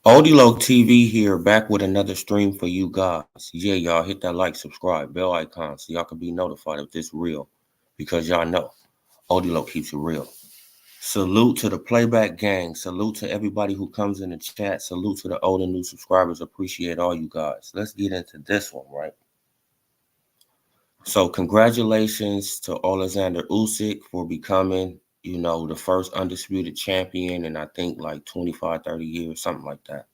Odilo TV here, back with another stream for you guys. Yeah, y'all hit that like, subscribe, bell icon so y'all can be notified if this real. Because y'all know, Odilo keeps it real. Salute to the playback gang. Salute to everybody who comes in the chat. Salute to the old and new subscribers. Appreciate all you guys. Let's get into this one, right? So congratulations to Alexander Usyk for becoming, the first undisputed champion in I think like 25, 30 years, something like that.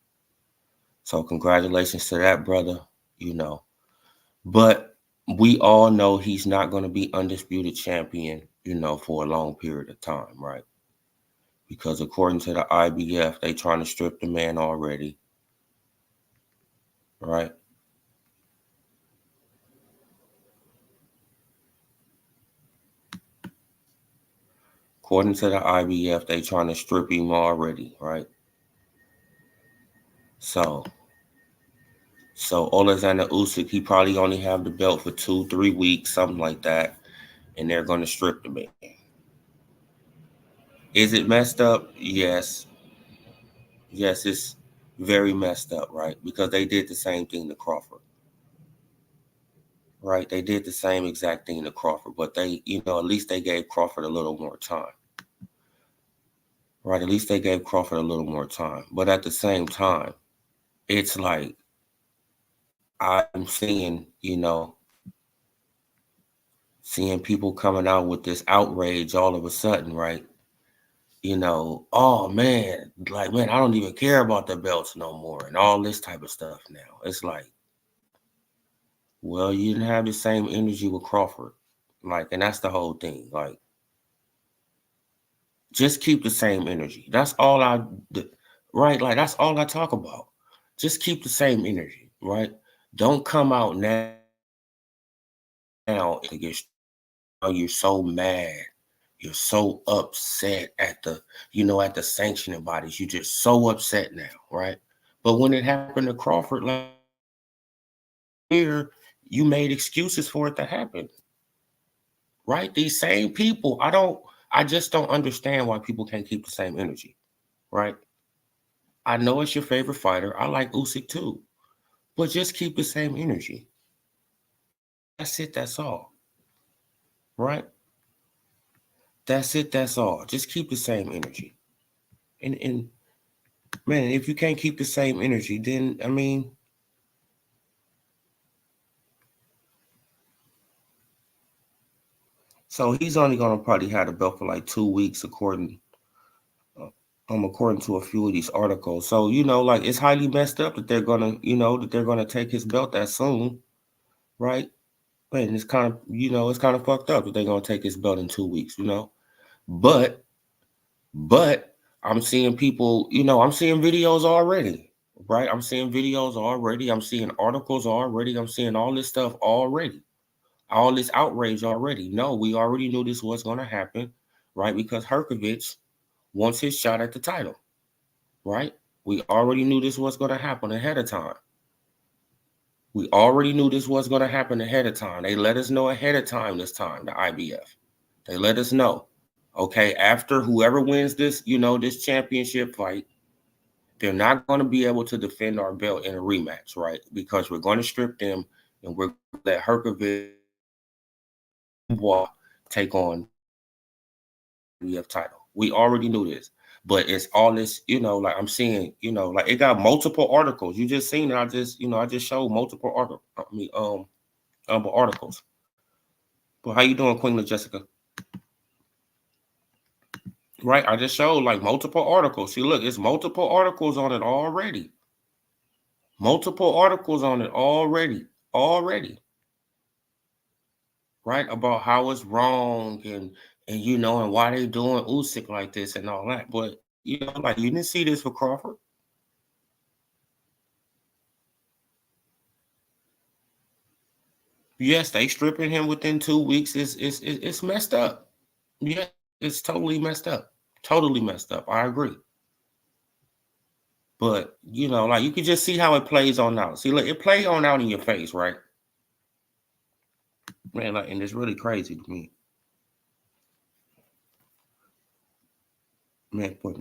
So congratulations to that brother, you know. But we all know he's not going to be undisputed champion, for a long period of time, right? Because according to the IBF, they trying to strip the man already, right? According to the IBF, they trying to strip him already, right? So Alexander Usyk, he probably only have the belt for 2-3 weeks, something like that, and they're going to strip the man. Is it messed up? Yes. Yes, it's very messed up, right? Because they did the same thing to Crawford, right? They did the same exact thing to Crawford, but they, at least they gave Crawford a little more time, right? At least they gave Crawford a little more time. But at the same time, it's like I'm seeing, seeing people coming out with this outrage all of a sudden, right? Oh man, like, man, I don't even care about the belts no more and all this type of stuff now. It's like, well, you didn't have the same energy with Crawford. Like, and that's the whole thing. Like, just keep the same energy. That's all right? Like, that's all I talk about. Just keep the same energy, right? Don't come out now and get, you're so mad. You're so upset at the sanctioning bodies. You're just so upset now, right? But when it happened to Crawford last year, you made excuses for it to happen, right? These same people, I just don't understand why people can't keep the same energy, right? I know it's your favorite fighter. I like Usyk too, but just keep the same energy. That's it. That's all, right? That's it. That's all. Just keep the same energy. And man, if you can't keep the same energy, then I mean, so he's only gonna probably have the belt for like 2 weeks, uh, according to a few of these articles. So like it's highly messed up that they're gonna take his belt that soon, right? And it's kind of fucked up that they're gonna take his belt in 2 weeks. But I'm seeing people, I'm seeing videos already, right? I'm seeing videos already. I'm seeing articles already. I'm seeing all this stuff already. All this outrage already. No, we already knew this was gonna happen, right? Because Herkovich wants his shot at the title, right? We already knew this was gonna happen ahead of time. We already knew this was going to happen ahead of time. They let us know ahead of time this time, the IBF. They let us know. Okay, after whoever wins this championship fight, they're not going to be able to defend our belt in a rematch, right? Because we're going to strip them and we're going to let Herkovich take on the IBF title. We already knew this. But it's all this, like I'm seeing, like it got multiple articles. You just seen it. I just showed multiple articles. Well, how you doing, Queen Jessica? Right, I just showed like multiple articles. See, look, it's multiple articles on it already. Multiple articles on it already. Right, about how it's wrong and why they doing Usyk like this and all that. But like you didn't see this for Crawford. Yes, they stripping him within 2 weeks. It's messed up. Yeah, it's totally messed up. Totally messed up. I agree. But like you can just see how it plays on out. See, look, it plays on out in your face, right? Man, like, and it's really crazy to me. Man, but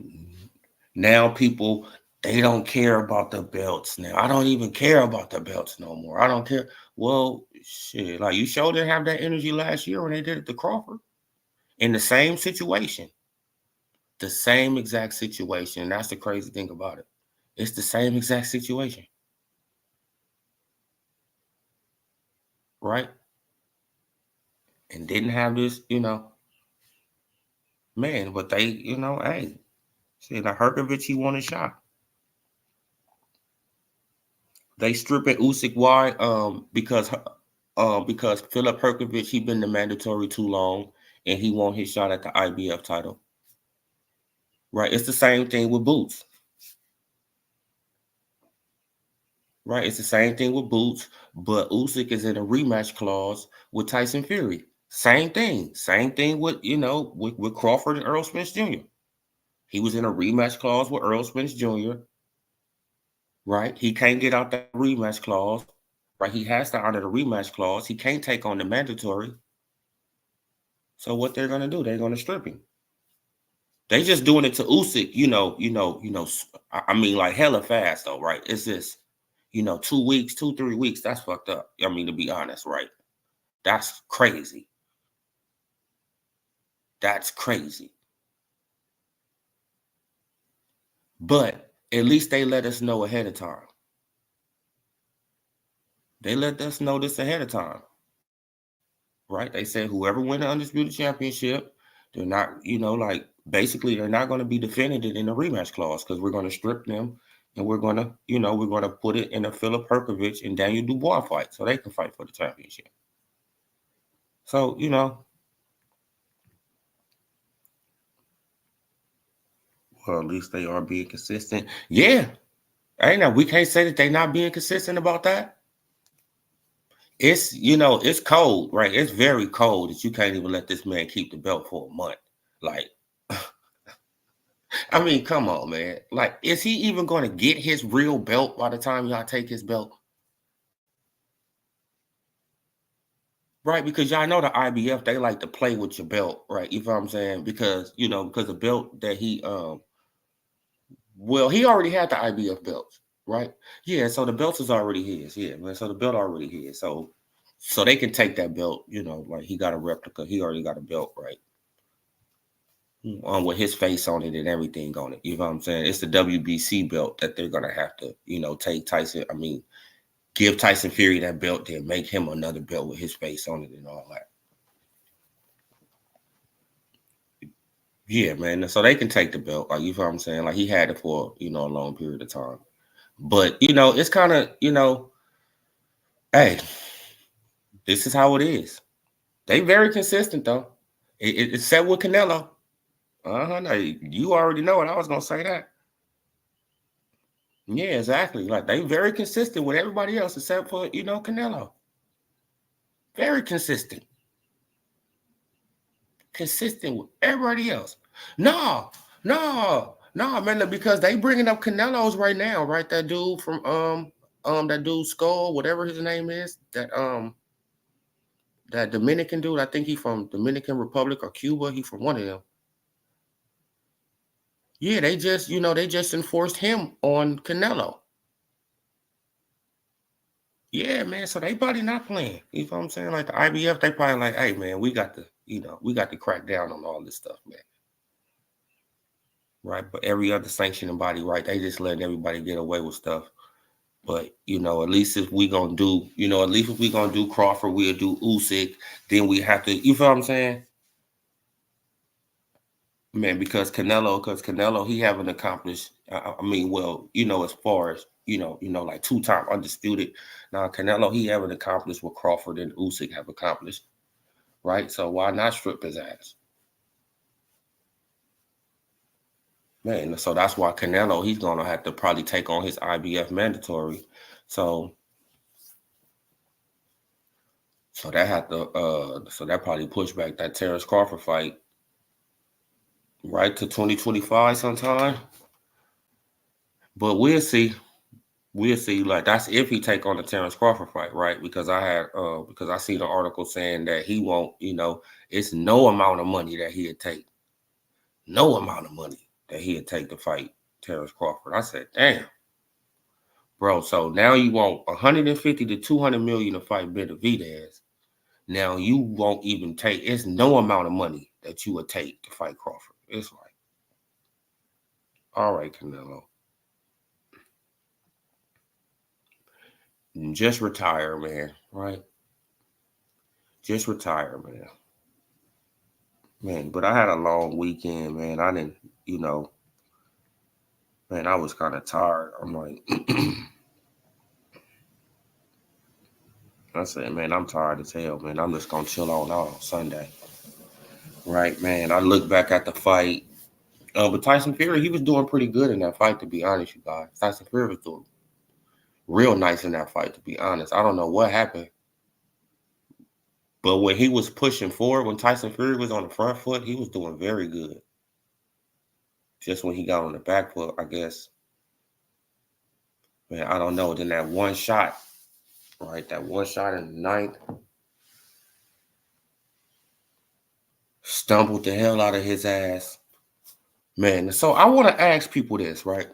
now people They don't care about the belts now. I don't even care about the belts no more. I don't care. Well, shit, like you sure didn't have that energy last year when they did it to Crawford in the same situation, the same exact situation. That's the crazy thing about it. It's the same exact situation, right? And didn't have this, man. But they, hey, see, the Herkovich, he won a shot. They stripping Usyk. Why? Because Philip Herkovich, he been the mandatory too long, and he won his shot at the IBF title. Right? It's the same thing with Boots. Right? It's the same thing with Boots, but Usyk is in a rematch clause with Tyson Fury. Same thing. Same thing with with Crawford and Earl Spence Jr. He was in a rematch clause with Earl Spence Jr. Right? He can't get out that rematch clause. Right? He has to honor the rematch clause. He can't take on the mandatory. So what they're gonna do? They're gonna strip him. They just doing it to Usyk, I mean, like hella fast though, right? It's just, 2 weeks, 3 weeks. That's fucked up. I mean, to be honest, right? That's crazy. That's crazy. But at least they let us know ahead of time. They let us know this ahead of time, right? They said whoever win the undisputed championship, they're not, basically they're not going to be defending it in the rematch clause because we're going to strip them and we're going to put it in a Philip Herkovich and Daniel Dubois fight so they can fight for the championship. So, well, at least they are being consistent. Yeah. We can't say that they're not being consistent about that. It's, it's cold, right? It's very cold that you can't even let this man keep the belt for a month. Like, I mean, come on, man. Like, is he even going to get his real belt by the time y'all take his belt? Right, because y'all know the IBF, they like to play with your belt, right? You know what I'm saying? Because, because the belt that well, he already had the IBF belts, right? Yeah, so the belt is already his. Yeah, man. So the belt already his. So they can take that belt, like he got a replica. He already got a belt, right? With his face on it and everything on it. You know what I'm saying? It's the WBC belt that they're gonna have to, take Tyson. I mean, give Tyson Fury that belt, then make him another belt with his face on it and all that. Yeah, man. So they can take the belt. Like, you know what I'm saying? Like he had it for, a long period of time. But, it's kind of, hey, this is how it is. They very consistent though. It's set with Canelo. No, you already know it. I was gonna say that. Yeah, exactly. Like they very consistent with everybody else except for Canelo. Very consistent. Consistent with everybody else. No, man, because they bringing up Canelo's right now, right? That dude from that dude Skull, whatever his name is, that Dominican dude. I think he from Dominican Republic or Cuba. He from one of them. Yeah, they just enforced him on Canelo. Yeah, man. So they probably not playing. You know what I'm saying? Like the IBF, they probably like, hey, man, we got to crack down on all this stuff, man. Right? But every other sanctioning body, right? They just letting everybody get away with stuff. But at least if we gonna do, at least if we gonna do Crawford, we'll do Usyk. Then we have to, you feel what I'm saying? Man, because Canelo, he haven't accomplished. I mean, well, as far as like 2-time undisputed. Now Canelo, he haven't accomplished what Crawford and Usyk have accomplished, right? So why not strip his ass, man? So that's why Canelo, he's gonna have to probably take on his IBF mandatory. So that probably push back that Terrence Crawford fight, right, to 2025 sometime. But we'll see. We'll see. Like that's if he take on the Terrence Crawford fight, right? Because I seen an article saying that he won't, it's no amount of money that he'd take. No amount of money that he'd take to fight Terrence Crawford. I said, damn, bro. So now you want 150 to 200 million to fight Benavidez. Now you won't even take. It's no amount of money that you would take to fight Crawford. It's like, all right, Canelo, just retire, man. Right? Just retire, man. Man, but I had a long weekend, man. I didn't, you know, man, I was kind of tired. I'm like, I said, man, I'm tired as hell, man. I'm just gonna chill on out on Sunday. Right, man. I look back at the fight. But Tyson Fury, he was doing pretty good in that fight, to be honest, you guys. Tyson Fury was doing real nice in that fight, to be honest. I don't know what happened. But when he was pushing forward, when Tyson Fury was on the front foot, he was doing very good. Just when he got on the back foot, I guess, man, I don't know. Then that one shot, right? That one shot in the ninth stumbled the hell out of his ass. Man, so I want to ask people this, right?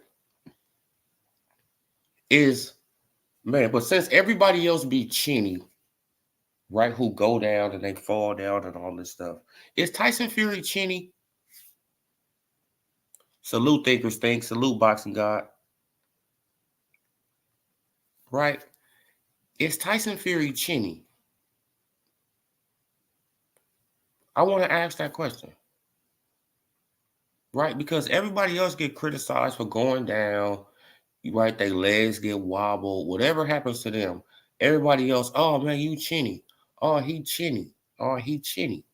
Is, man, but since everybody else be chinny, right, who go down and they fall down and all this stuff, is Tyson Fury chinny? Salute Thinkers Think, salute Boxing God, right? Is Tyson Fury chinny? I want to ask that question, right? Because everybody else get criticized for going down, right? Their legs get wobbled, whatever happens to them. Everybody else, oh man, you chinny. Oh, he chinny. Oh, he chinny.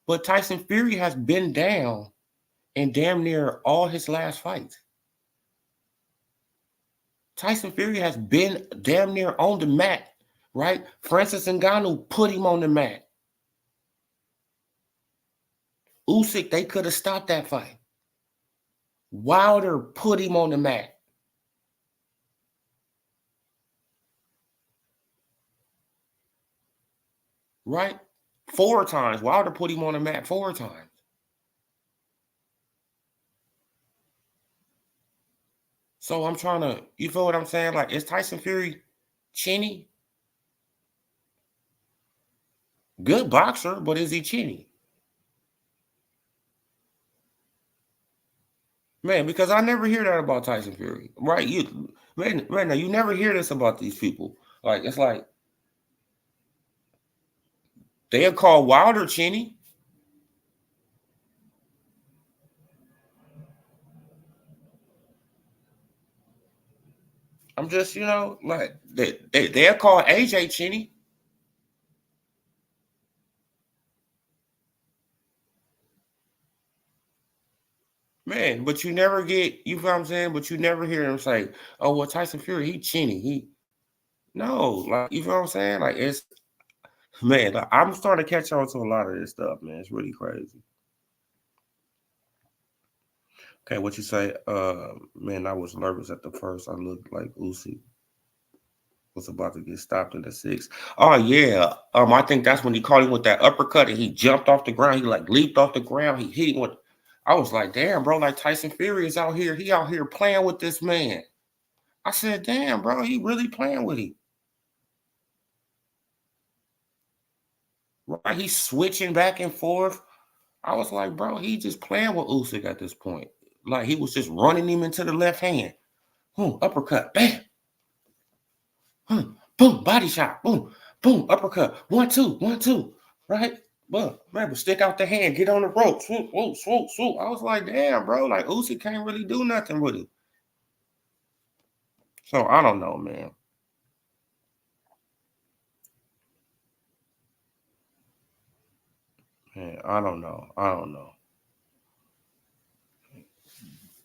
But Tyson Fury has been down in damn near all his last fights. Tyson Fury has been damn near on the mat, right? Francis Ngannou put him on the mat. Usyk, they could have stopped that fight. Wilder put him on the mat. Right? 4 times. Wilder put him on the mat 4 times. So I'm trying to, you feel what I'm saying? Like, is Tyson Fury chinny? Good boxer, but is he chinny? Man, because I never hear that about Tyson Fury, right? Man, now you never hear this about these people. Like, it's like they'll call Wilder chinny. I'm just, like they'll call AJ chinny. Man, but you never get, you feel what I'm saying? But you never hear him say, oh, well, Tyson Fury, he chinny. No, like, you feel what I'm saying? Like, it's, man, like, I'm starting to catch on to a lot of this stuff, man. It's really crazy. Okay, what you say? Man, I was nervous at the first. I looked like Usyk was about to get stopped in the 6th. Oh yeah. I think that's when he caught him with that uppercut and he jumped off the ground. He like leaped off the ground. He hit him with. I was like, damn, bro, like Tyson Fury is out here. He out here playing with this man. I said, damn, bro, he really playing with him. Right? He's switching back and forth. I was like, bro, he just playing with Usyk at this point. Like he was just running him into the left hand. Uppercut, bam. Boom, body shot. Boom, boom, uppercut. 1, 2, 1, 2. Right? But man, stick out the hand, get on the rope. Swoop, swoop, swoop, swoop. I was like, damn, bro, like Usyk can't really do nothing with it. So I don't know, man. Man, I don't know. I don't know.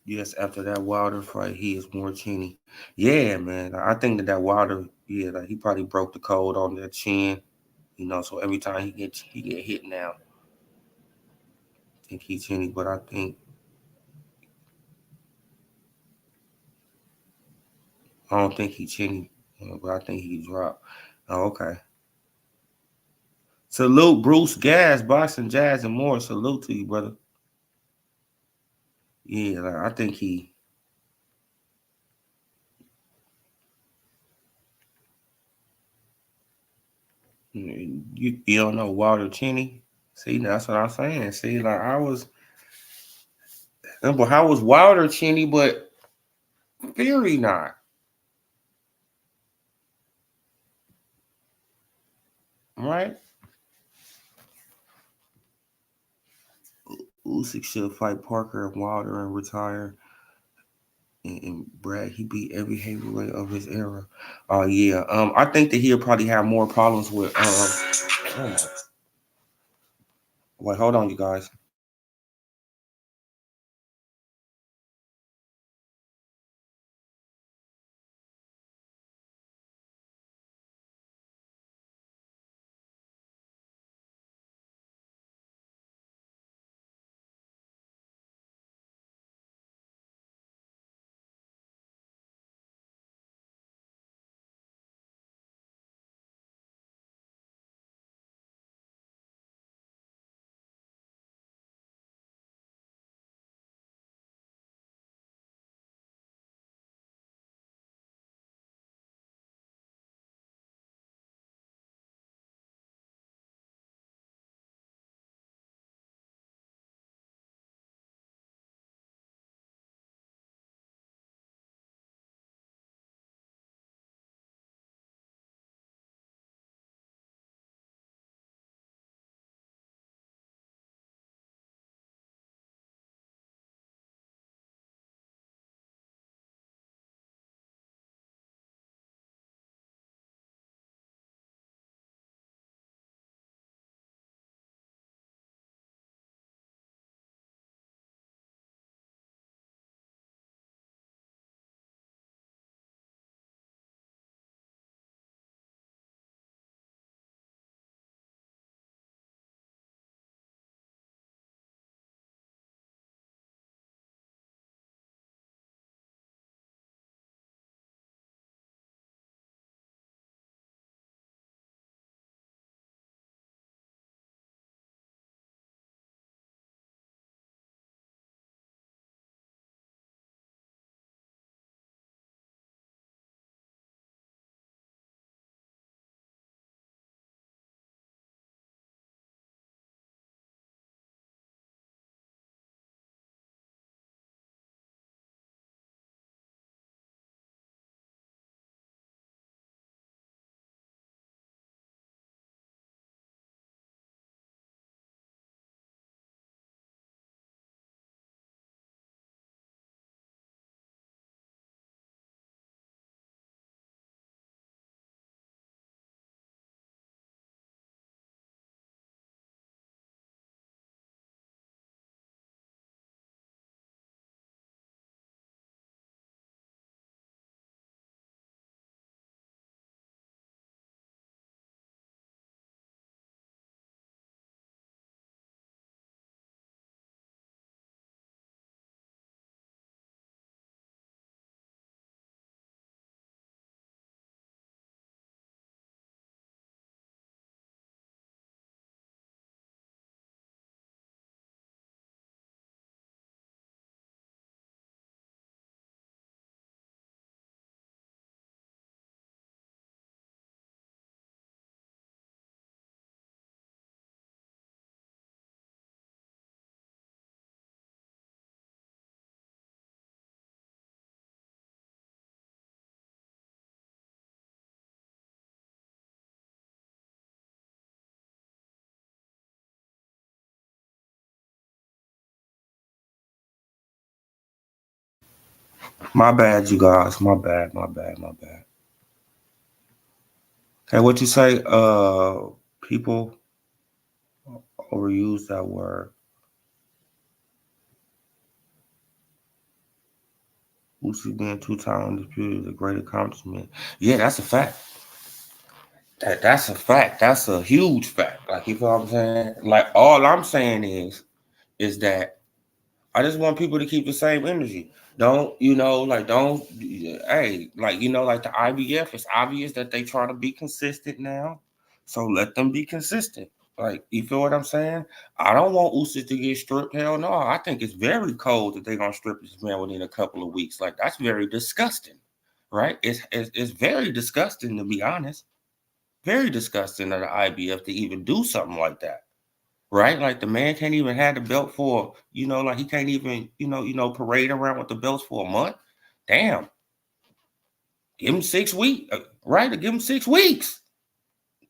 Yes, after that Wilder fight, he is more chinny. Yeah, man. I think that Wilder, yeah, like he probably broke the code on that chin. So every time he get hit now, I think he's chinny. But I don't think he chinny. But I think he dropped. Oh, okay. Salute Bruce Gas, Boxing Jazz and more. Salute to you, brother. Yeah, like, I think he. You don't know Walter Cheney? See, that's what I'm saying. See, like I was Wilder Cheney, but Fury not, right? Usyk should fight Parker and Wilder and retire. And Brad, he beat every heavyweight of his era. Yeah. I think that he'll probably have more problems with. Oh wait, hold on, you guys. My bad, you guys. My bad. My bad. My bad. Hey, what you say? People overuse that word. Usyk being two-time undisputed is a great accomplishment. Yeah, that's a fact. That's a fact. That's a huge fact. Like you know what I'm saying? Like all I'm saying is that I just want people to keep the same energy. Don't like don't hey like like the IBF. It's obvious that they try to be consistent now, so let them be consistent. Like you feel what I'm saying? I don't want Usyk to get stripped. Hell no. I think it's very cold that they're gonna strip this man within a couple of weeks. Like that's very disgusting, right? It's very disgusting to be honest. Very disgusting of the IBF to even do something like that. Right? Like the man can't even have the belt for, like he can't even, parade around with the belts for a month. Damn. Give him 6 weeks, right? Give him 6 weeks.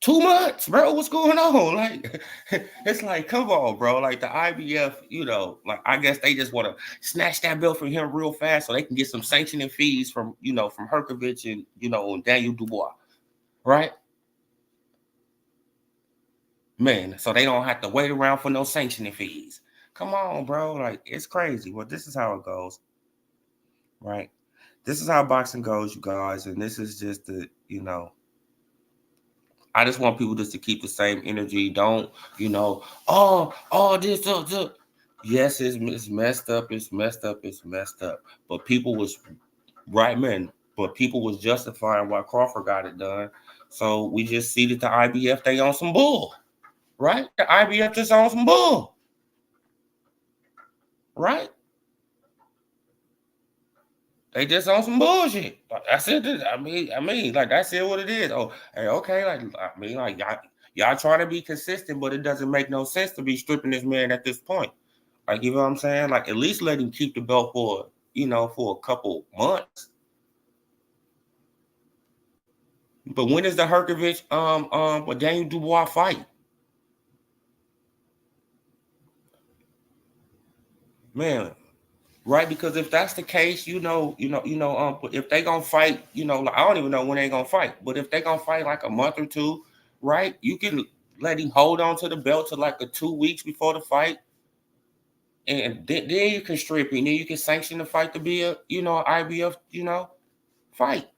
2 months, bro. What's going on? Like, it's like, come on, bro. Like the IBF, like I guess they just want to snatch that belt from him real fast so they can get some sanctioning fees from, from Herkovich and, and Daniel Dubois, right? Man, so they don't have to wait around for no sanctioning fees. Come on, bro. Like, it's crazy. Well, this is how it goes, right? This is how boxing goes, you guys. And this is just I just want people just to keep the same energy. Don't, this, yes, it's messed up. It's messed up. It's messed up. But people was right, man. But people was justifying why Crawford got it done. So we just see that the IBF, they on some bull, right? The IBF just on some bull, right? They just on some bullshit. That's it. I mean, like that's it. What it is. Oh, hey, okay. Like I mean, like y'all trying to be consistent, but it doesn't make no sense to be stripping this man at this point. Like you know what I'm saying? Like at least let him keep the belt for for a couple months. But when is the Herkovich with Daniel Dubois fight? Man, right? Because if that's the case, if they gonna fight, like, I don't even know when they gonna fight, but if they gonna fight like a month or two, right? You can let him hold on to the belt to like 2 weeks before the fight, and then you can strip him. Then you can sanction the fight to be a, IBF, fight.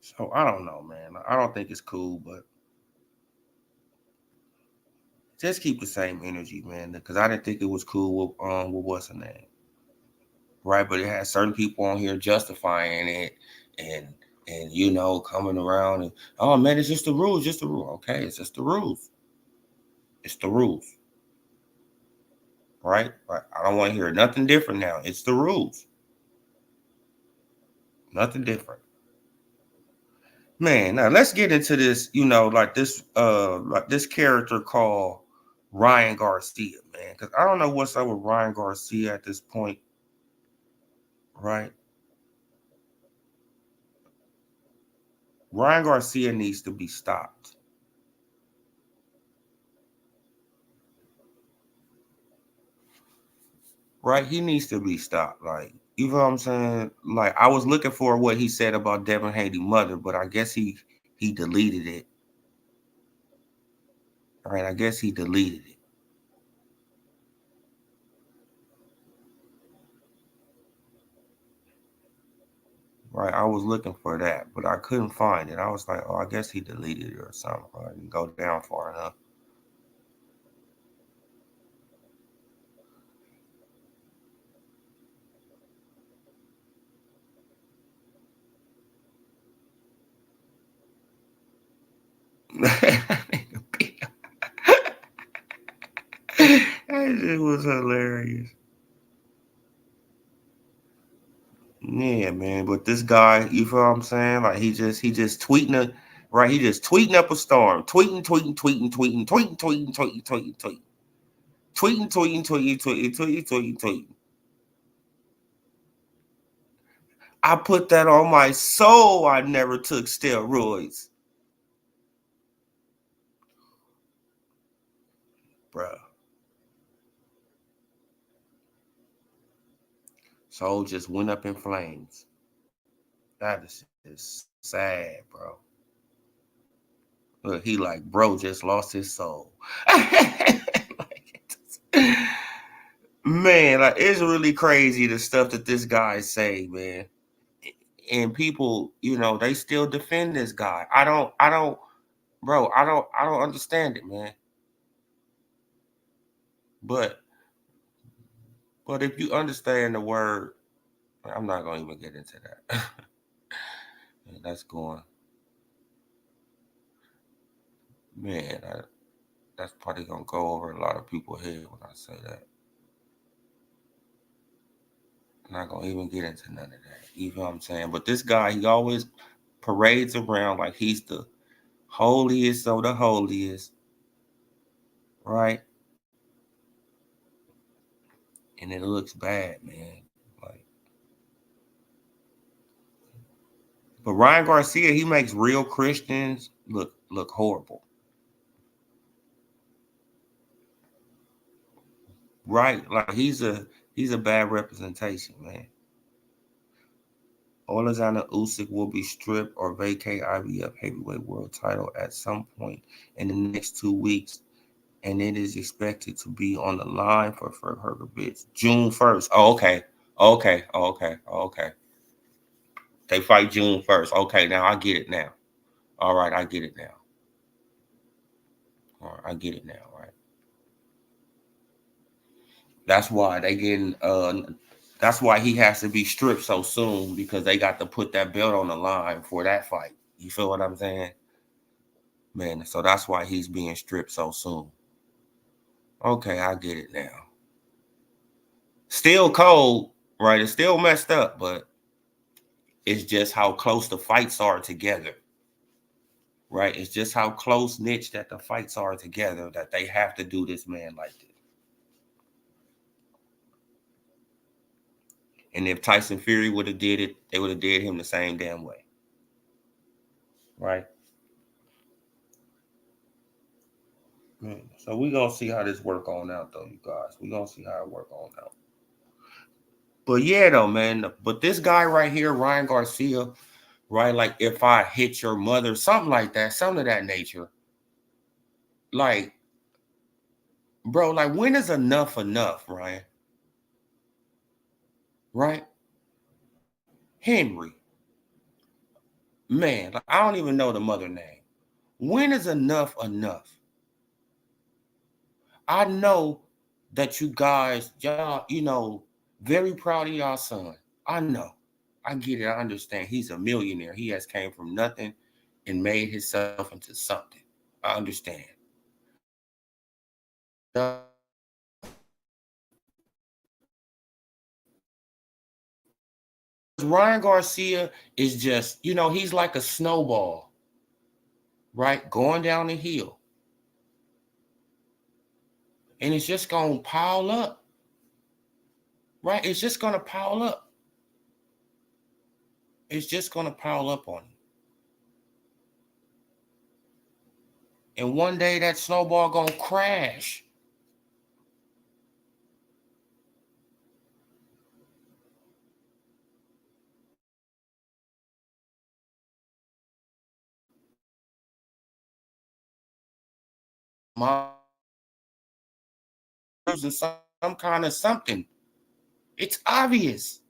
So I don't know, man. I don't think it's cool, but just keep the same energy, man. Because I didn't think it was cool with what's her name, right? But it has certain people on here justifying it and coming around and oh man, it's just the rules, just the rule. Okay, it's just the rules. It's the rules, right? Right. I don't want to hear nothing different now. It's the rules. Nothing different. Man, now let's get into this, like this character called Ryan Garcia, man. Cause I don't know what's up with Ryan Garcia at this point, right? Ryan Garcia needs to be stopped. Right? He needs to be stopped. Like, you know what I'm saying? Like, I was looking for what he said about Devin Haney's mother, but I guess he deleted it. All right, I guess he deleted it. Right, I was looking for that, but I couldn't find it. I was like, oh, I guess he deleted it or something. I didn't go down far enough. That shit was hilarious. Yeah, man. But this guy, you feel what I'm saying? Like he just tweeting right? He just tweeting up a storm. Tweeting, tweeting, tweeting, tweeting, tweeting, tweeting, tweeting, tweeting, tweeting. Tweeting, tweeting, tweeting, tweeting, tweeting, tweeting, tweeting. I put that on my soul. I never took steroids, bruh. Soul just went up in flames. That is sad, bro. Look, he like, bro, just lost his soul. Man, like it's really crazy the stuff that this guy say, man. And people, they still defend this guy. Bro, I don't understand it, man. But if you understand the word, I'm not gonna even get into that. That's going, man. That's probably gonna go over a lot of people's head when I say that. I'm not gonna even get into none of that. You know what I'm saying? But this guy, he always parades around like he's the holiest of the holiest, right? And it looks bad, man. Like, but Ryan Garcia, he makes real Christians look horrible, right? Like he's a bad representation, man. Alexander Usyk will be stripped or vacate IBF heavyweight world title at some point in the next 2 weeks, and it is expected to be on the line for Hergovich June 1st. Oh, okay. Okay. Okay. Okay. They fight June 1st. Okay, now I get it now. All right, I get it now. All right, I get it now, right? That's why they getting that's why he has to be stripped so soon, because they got to put that belt on the line for that fight. You feel what I'm saying? Man, so that's why he's being stripped so soon. Okay, I get it now. Still cold, right? It's still messed up, but it's just how close the fights are together, right? It's just how close niche that the fights are together that they have to do this man like this. And if Tyson Fury would have did it, they would have did him the same damn way, right? So we gonna see how this work on out, though, you guys. We gonna see how it work on out. But yeah, though, man. But this guy right here, Ryan Garcia, right? Like, if I hit your mother, something like that, something of that nature. Like, bro, like, when is enough enough, Ryan? Right? Henry, man, like, I don't even know the mother name. When is enough enough? I know that you guys, y'all, very proud of y'all son. I know. I get it. I understand. He's a millionaire. He has came from nothing and made himself into something. I understand. Ryan Garcia is just, he's like a snowball, right? Going down the hill. And it's just going to pile up, right? It's just going to pile up. It's just going to pile up on him. And one day that snowball going to crash. Losing some kind of something. It's obvious.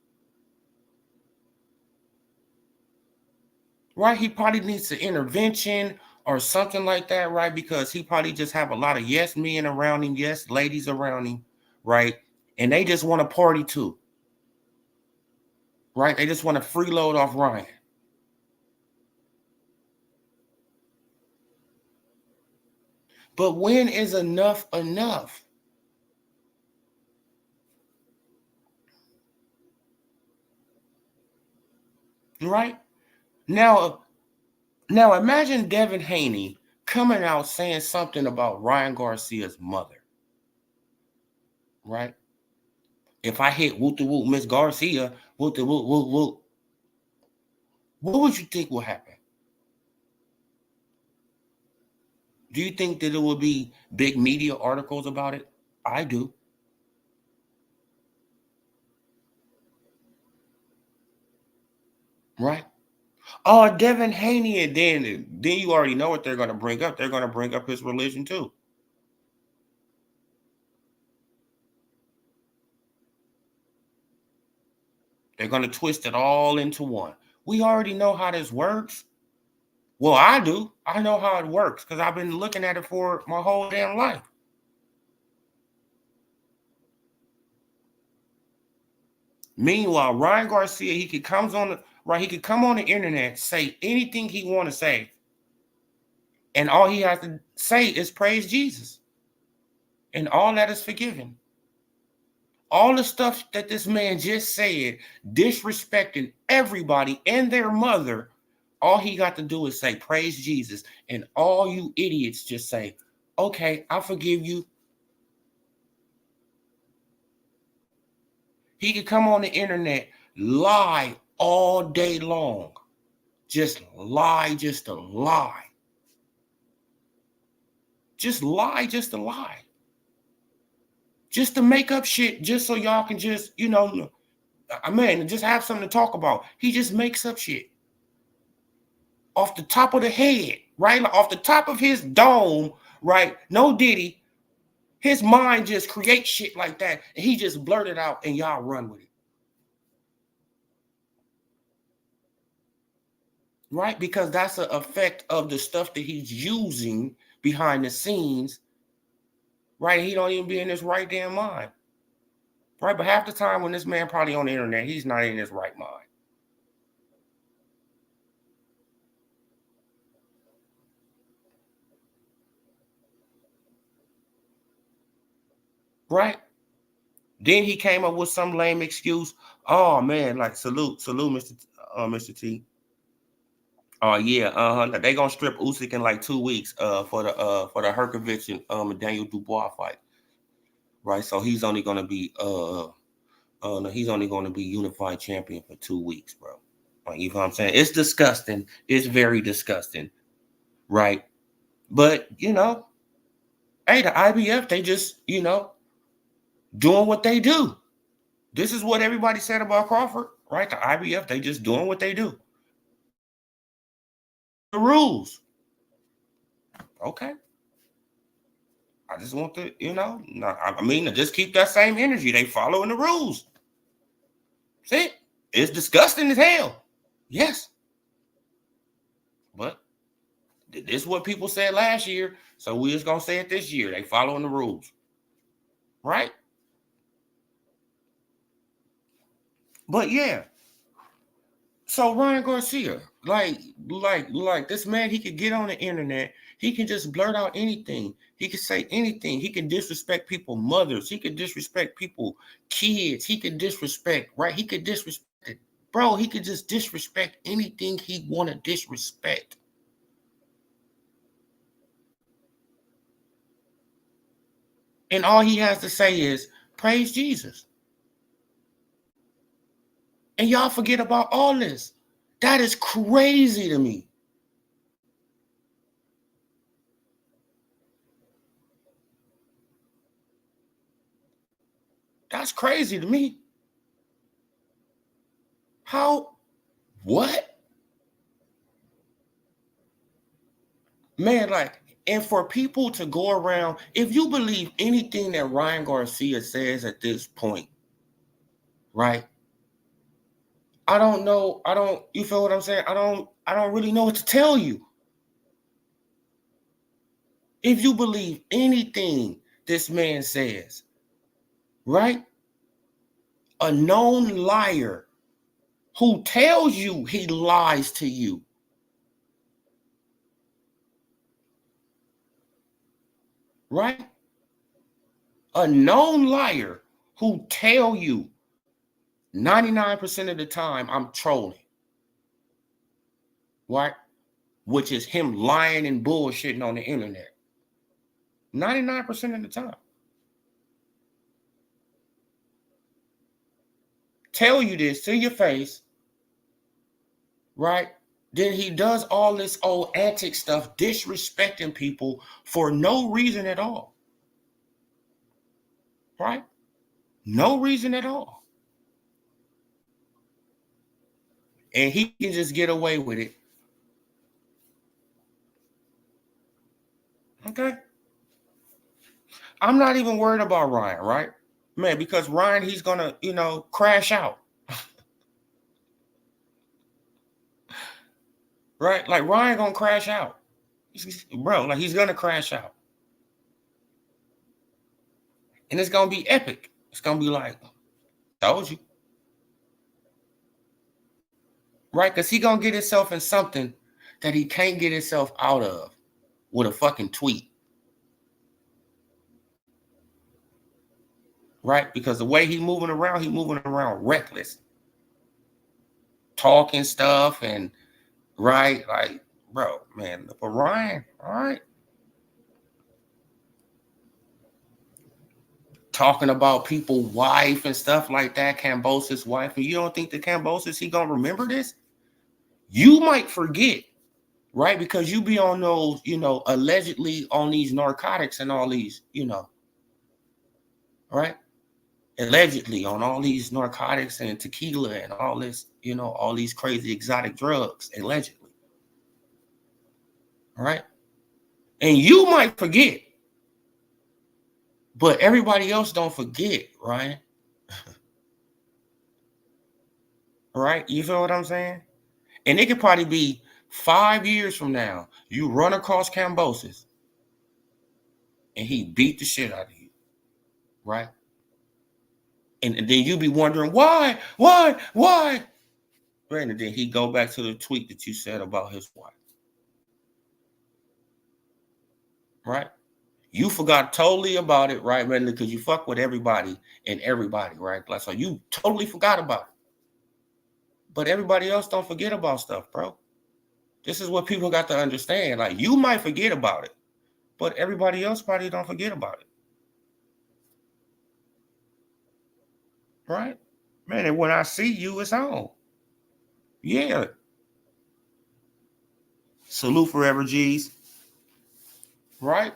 Right? He probably needs an intervention or something like that, right? Because he probably just have a lot of yes men around him, yes ladies around him, right? And they just want to party too, right? They just want to freeload off Ryan. But when is enough enough? Right? Now imagine Devin Haney coming out saying something about Ryan Garcia's mother. Right? If I hit whoop the whoop Miss Garcia, whoop the whoop whoop whoop, what would you think will happen? Do you think that it will be big media articles about it? I do. Right? Oh, Devin Haney, and then you already know what they're going to bring up. They're going to bring up his religion too. They're going to twist it all into one. We already know how this works. Well, I do. I know how it works because I've been looking at it for my whole damn life. Meanwhile, Ryan Garcia, he could come on the internet, say anything he want to say, and all he has to say is praise Jesus, and all that is forgiven. All the stuff that this man just said, disrespecting everybody and their mother, all he got to do is say, praise Jesus. And all you idiots just say, okay, I forgive you. He could come on the internet, lie all day long. Just lie, just to lie. Just lie, just to lie. Just to make up shit, just so y'all can just, just have something to talk about. He just makes up shit. Off the top of the head, right? Like off the top of his dome, right? No Diddy. His mind just creates shit like that. And he just blurted out and y'all run with it. Right? Because that's an effect of the stuff that he's using behind the scenes. Right? He don't even be in his right damn mind. Right? But half the time when this man probably on the internet, he's not in his right mind. Right? Then he came up with some lame excuse. Oh man, like salute, Mr. T. Oh yeah, they gonna strip Usyk in like 2 weeks for the Herkovich and Daniel Dubois fight. Right? So he's only gonna be unified champion for 2 weeks, bro. Like, you know what I'm saying? It's disgusting. It's very disgusting. Right? But hey, the IBF, they just, doing what they do. This is what everybody said about Crawford, right? The IBF, they just doing what they do. The rules. Okay. I just want to, just keep that same energy. They following the rules. See? It's disgusting as hell. Yes. But this is what people said last year, so we're just going to say it this year. They following the rules. Right? But yeah. So Ryan Garcia, like this man, he could get on the internet. He can just blurt out anything. He can say anything. He can disrespect people, mothers. He could disrespect people, kids. He could disrespect, right? He could disrespect it. Bro, he could just disrespect anything he want to disrespect. And all he has to say is, praise Jesus. And y'all forget about all this. That is crazy to me. That's crazy to me. How? What? Man, like, and for people to go around, if you believe anything that Ryan Garcia says at this point, right? I don't know. You feel what I'm saying? I don't really know what to tell you. If you believe anything this man says, right? A known liar who tells you he lies to you. Right? A known liar who tell you 99% of the time I'm trolling. Right? Which is him lying and bullshitting on the internet. 99% of the time. Tell you this to your face, right? Then he does all this old antic stuff, disrespecting people for no reason at all. Right? No reason at all. And he can just get away with it. Okay? I'm not even worried about Ryan, right? Man, because Ryan, he's going to, crash out. Right? Like, Ryan going to crash out. Bro, like, he's going to crash out. And it's going to be epic. It's going to be like, told you. Right? Because he going to get himself in something that he can't get himself out of with a fucking tweet. right? Because the way he's moving around reckless, talking stuff and right, like, bro, man, but Ryan, all right, talking about people's wife and stuff like that, Cambosis' wife, and you don't think the Cambosis, he gonna remember this? You might forget, right? Because you be on those, allegedly on these narcotics and all these, right? Allegedly on all these narcotics and tequila and all this, all these crazy exotic drugs, allegedly, right? And you might forget, but everybody else don't forget, right? Right? You feel what I'm saying? And it could probably be 5 years from now, you run across Cambosis and he beat the shit out of you, right? And then you be wondering why, why? Right? And then he go back to the tweet that you said about his wife, right? You forgot totally about it, right, man? Because you fuck with everybody and everybody, right? Like, so you totally forgot about it. But everybody else don't forget about stuff, bro. This is what people got to understand. Like, you might forget about it, but everybody else probably don't forget about it. Right? Man, and when I see you, it's on. Yeah. Salute forever, G's. Right?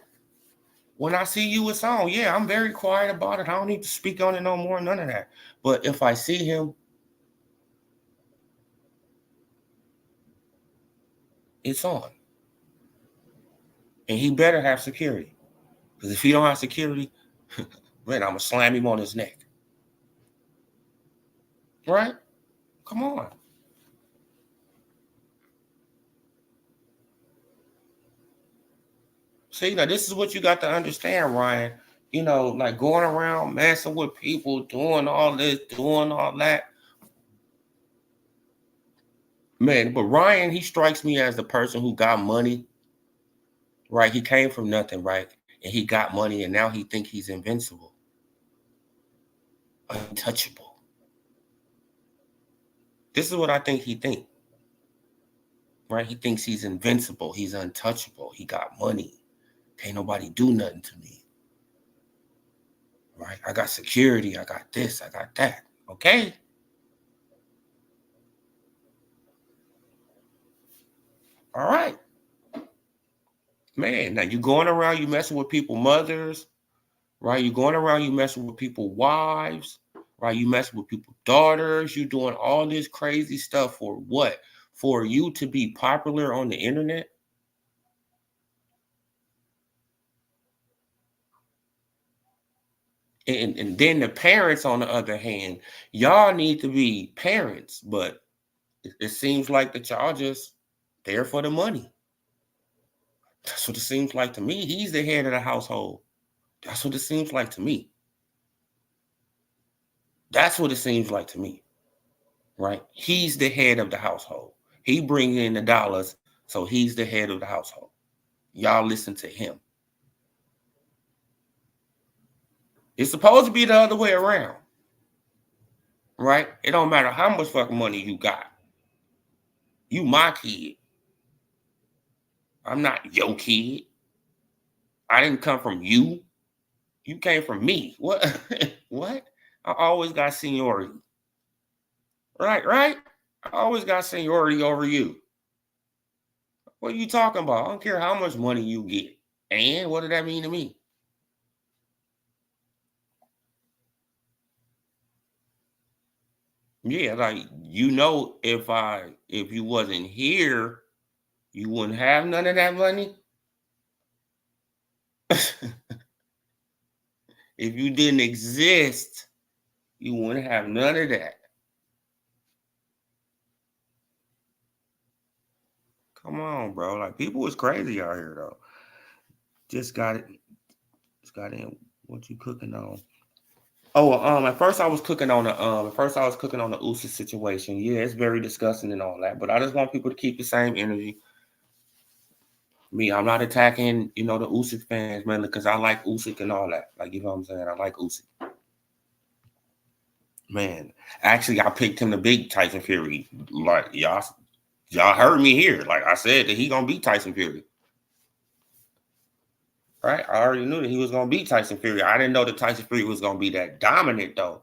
When I see you, it's on. Yeah, I'm very quiet about it. I don't need to speak on it no more, none of that. But if I see him, it's on. And he better have security. Because if he don't have security, man, I'm going to slam him on his neck. Right? Come on. See, now this is what you got to understand, Ryan. Like going around messing with people, doing all this, doing all that. Man, but Ryan, he strikes me as the person who got money, right? He came from nothing, right? And he got money, and now he think he's invincible, untouchable. This is what I think he think, right? He thinks he's invincible, he's untouchable, he got money. Can't nobody do nothing to me, right? I got security, I got this, I got that, okay? All right. Man, now you going around, you messing with people, mothers, right? You going around, you messing with people, wives, right? You messing with people, daughters. You doing all this crazy stuff for what? For you to be popular on the internet? And then the parents, on the other hand, y'all need to be parents, but it seems like that y'all just there for the money. That's what it seems like to me. He's the head of the household. That's what it seems like to me. That's what it seems like to me, right? He's the head of the household. He brings in the dollars, so he's the head of the household. Y'all listen to him. It's supposed to be the other way around, right? It don't matter how much fucking money you got. You my kid. I'm not your kid. I didn't come from you. You came from me. What? What? I always got seniority. Right? I always got seniority over you. What are you talking about? I don't care how much money you get. And what did that mean to me? Yeah, like if you wasn't here, you wouldn't have none of that money. If you didn't exist, you wouldn't have none of that. Come on, bro. Like people is crazy out here though. Just got it. Just got in. What you cooking on? Oh, at first I was cooking on the Usyk situation. Yeah, it's very disgusting and all that. But I just want people to keep the same energy. Me, I'm not attacking, the Usyk fans, man, because I like Usyk and all that. Like, you know what I'm saying? I like Usyk. Man, actually, I picked him to beat Tyson Fury. Like y'all heard me here. Like I said that he gonna beat Tyson Fury. Right? I already knew that he was gonna beat Tyson Fury. I didn't know that Tyson Fury was gonna be that dominant though.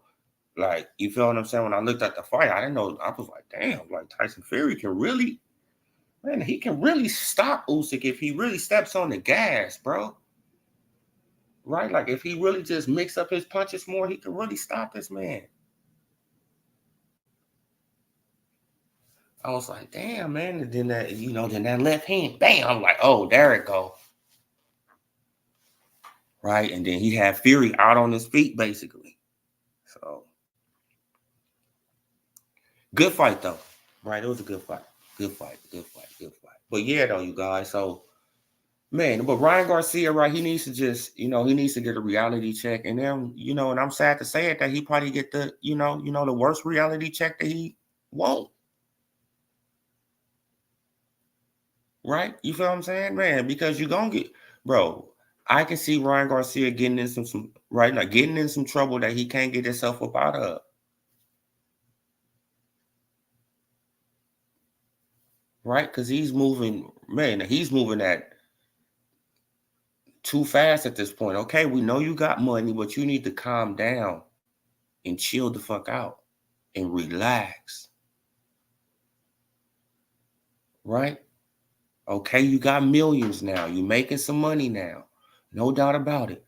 Like, you feel what I'm saying? When I looked at the fight, I didn't know. I was like, damn, like Tyson Fury can really, man, he can really stop Usyk if he really steps on the gas, bro. Right? Like, if he really just mix up his punches more, he can really stop this man. I was like, damn, man. And then that, then that left hand, bam. I'm like, oh, there it go. Right? And then he had Fury out on his feet, basically. So, good fight, though. Right? It was a good fight. Good fight. But yeah, though, you guys. So, man, but Ryan Garcia, right? He needs to just, he needs to get a reality check. And then, and I'm sad to say it, that he probably get the, the worst reality check that he won't. Right? You feel what I'm saying? Man, because you're going to get, bro, I can see Ryan Garcia getting in some right now, getting in some trouble that he can't get himself up out of. Right? Because he's moving at too fast at this point. Okay, we know you got money, but you need to calm down and chill the fuck out and relax. Right? Okay, you got millions now. You're making some money now. No doubt about it.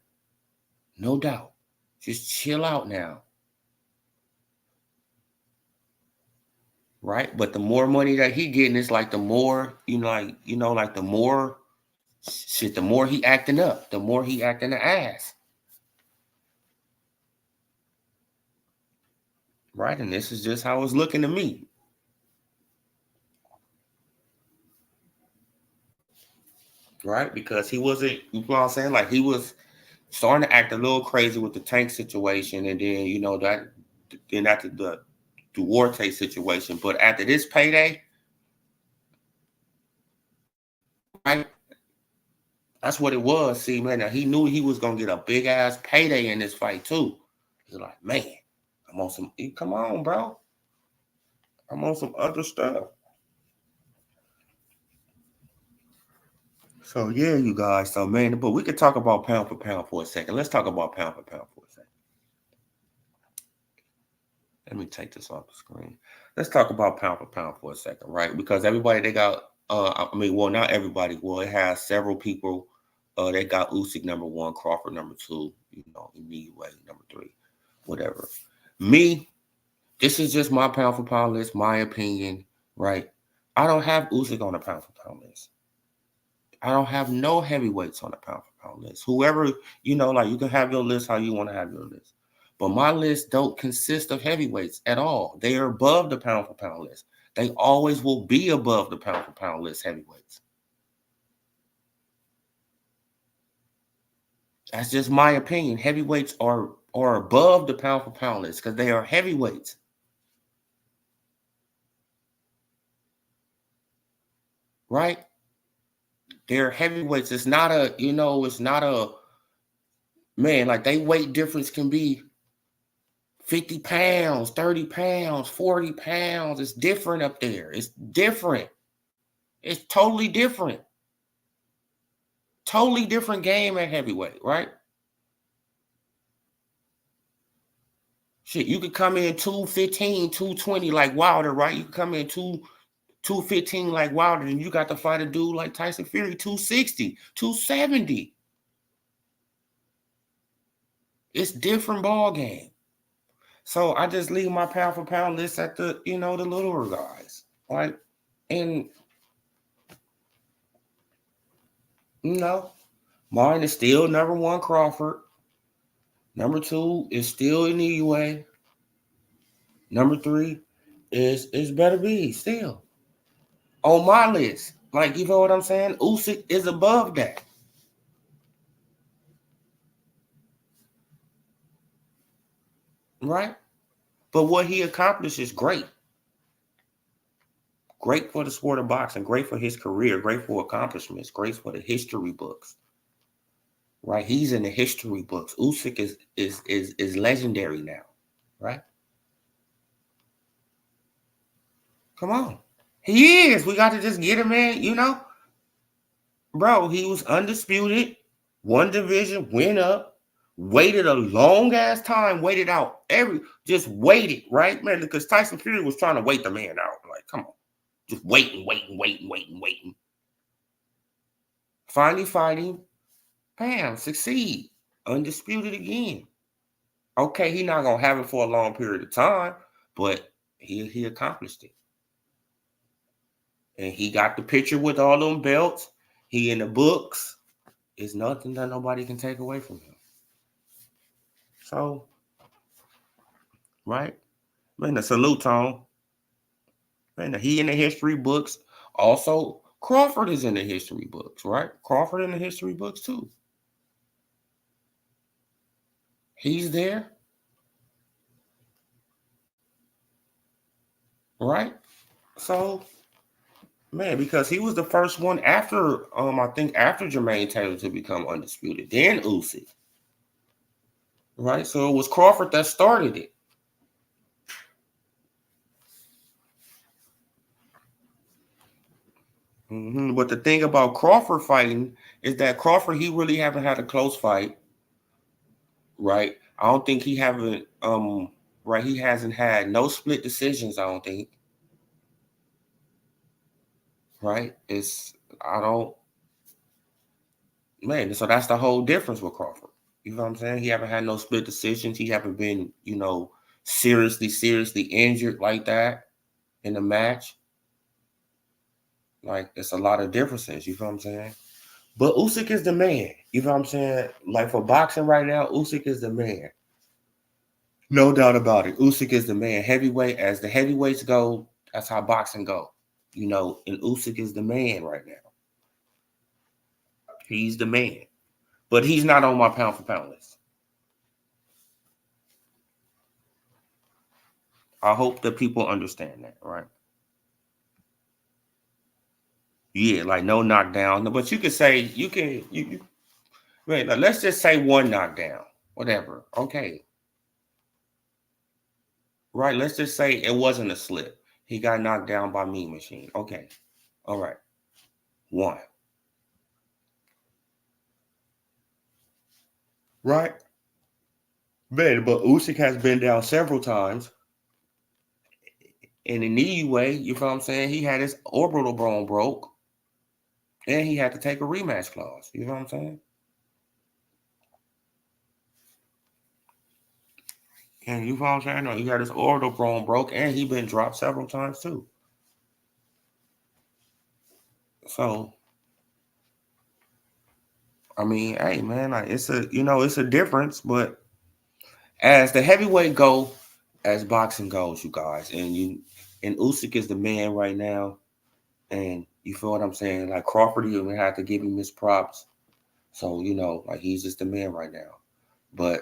No doubt. Just chill out now. Right? But the more money that he getting, it's like the more, like the more shit, the more he acting up, the more he acting the ass. Right? And this is just how it's looking to me. Right? Because he wasn't, you know what I'm saying? Like, he was starting to act a little crazy with the Tank situation, and then, then after the Duarte situation. But after this payday, right? That's what it was. See, man, he knew he was gonna get a big ass payday in this fight too. He's like, man, I'm on some. Come on, bro. I'm on some other stuff. So yeah, you guys. So man, but we could talk about pound for pound for a second. Let's talk about pound for pound for a second. Let me take this off the screen. Let's talk about pound for a second, right? Because everybody they got. Well, not everybody. Well, it has several people. They got Usyk number 1, Crawford number 2. Anyway, number 3, whatever. Me, this is just my pound for pound list, my opinion, right? I don't have Usyk on the pound for pound list. I don't have no heavyweights on the pound for pound list. Whoever, like you can have your list how you want to have your list. But my list don't consist of heavyweights at all. They are above the pound for pound list. They always will be above the pound for pound list heavyweights. That's just my opinion. Heavyweights are above the pound for pound list because they are heavyweights. Right? They're heavyweights. It's not a man, like they weight difference can be 50 pounds, 30 pounds, 40 pounds. It's different up there. It's different. It's totally different. Totally different game at heavyweight, right? Shit, you could come in 215, 220 like Wilder, right? You could come in 215 like Wilder, and you got to fight a dude like Tyson Fury, 260, 270. It's different ball game. So I just leave my pound for pound list at the, the littler guys, right? And mine is still number 1, Crawford. Number 2 is still Inoue. Number 3 is Better Be still on my list. Like, you know what I'm saying? Usyk is above that. Right? But what he accomplished is great. Great for the sport of boxing, great for his career, great for accomplishments, great for the history books. Right? He's in the history books. Usyk is legendary now. Right? Come on. He is. We got to just get him in, you know? Bro, he was undisputed, one division, went up, waited a long ass time, waited out just waited, right? Man, because Tyson Fury was trying to wait the man out. Like, come on. Just waiting. Finally fighting, bam, succeed. Undisputed again. Okay, he not gonna have it for a long period of time, but he accomplished it. And he got the picture with all them belts. He in the books. It's nothing that nobody can take away from him. So, right? Man, the salute Tone. Man, he in the history books. Also, Crawford is in the history books, right? Crawford in the history books too. He's there. Right? So, man, because he was the first one after I think after Jermaine Taylor to become undisputed. Then Usyk. Right? So it was Crawford that started it. But the thing about Crawford fighting is that Crawford, he really haven't had a close fight, right? I don't think he haven't right, he hasn't had no split decisions, I don't think. Right? It's I don't man, so that's the whole difference with Crawford. You know what I'm saying? He haven't had no split decisions. He haven't been, seriously injured like that in the match. Like, it's a lot of differences. You know what I'm saying? But Usyk is the man. You know what I'm saying? Like, for boxing right now, Usyk is the man. No doubt about it. Usyk is the man. Heavyweight, as the heavyweights go, that's how boxing go. And Usyk is the man right now. He's the man. But he's not on my pound for pound list. I hope that people understand that, right? Yeah, like no knockdown. But you can say you wait, let's just say one knockdown. Whatever. Okay. Right. Let's just say it wasn't a slip. He got knocked down by Mean Machine. Okay. All right. One. Right? Man, but Usyk has been down several times in a knee way. You know what I'm saying? He had his orbital bone broke. And he had to take a rematch clause. You know what I'm saying? And you know what I'm saying? No, he had his orbital bone broke and he been dropped several times too. So I mean, hey man, like it's a difference, but as the heavyweight go, as boxing goes, you guys, and Usyk is the man right now, and you feel what I'm saying? Like Crawford, you would have to give him his props. So like he's just the man right now. But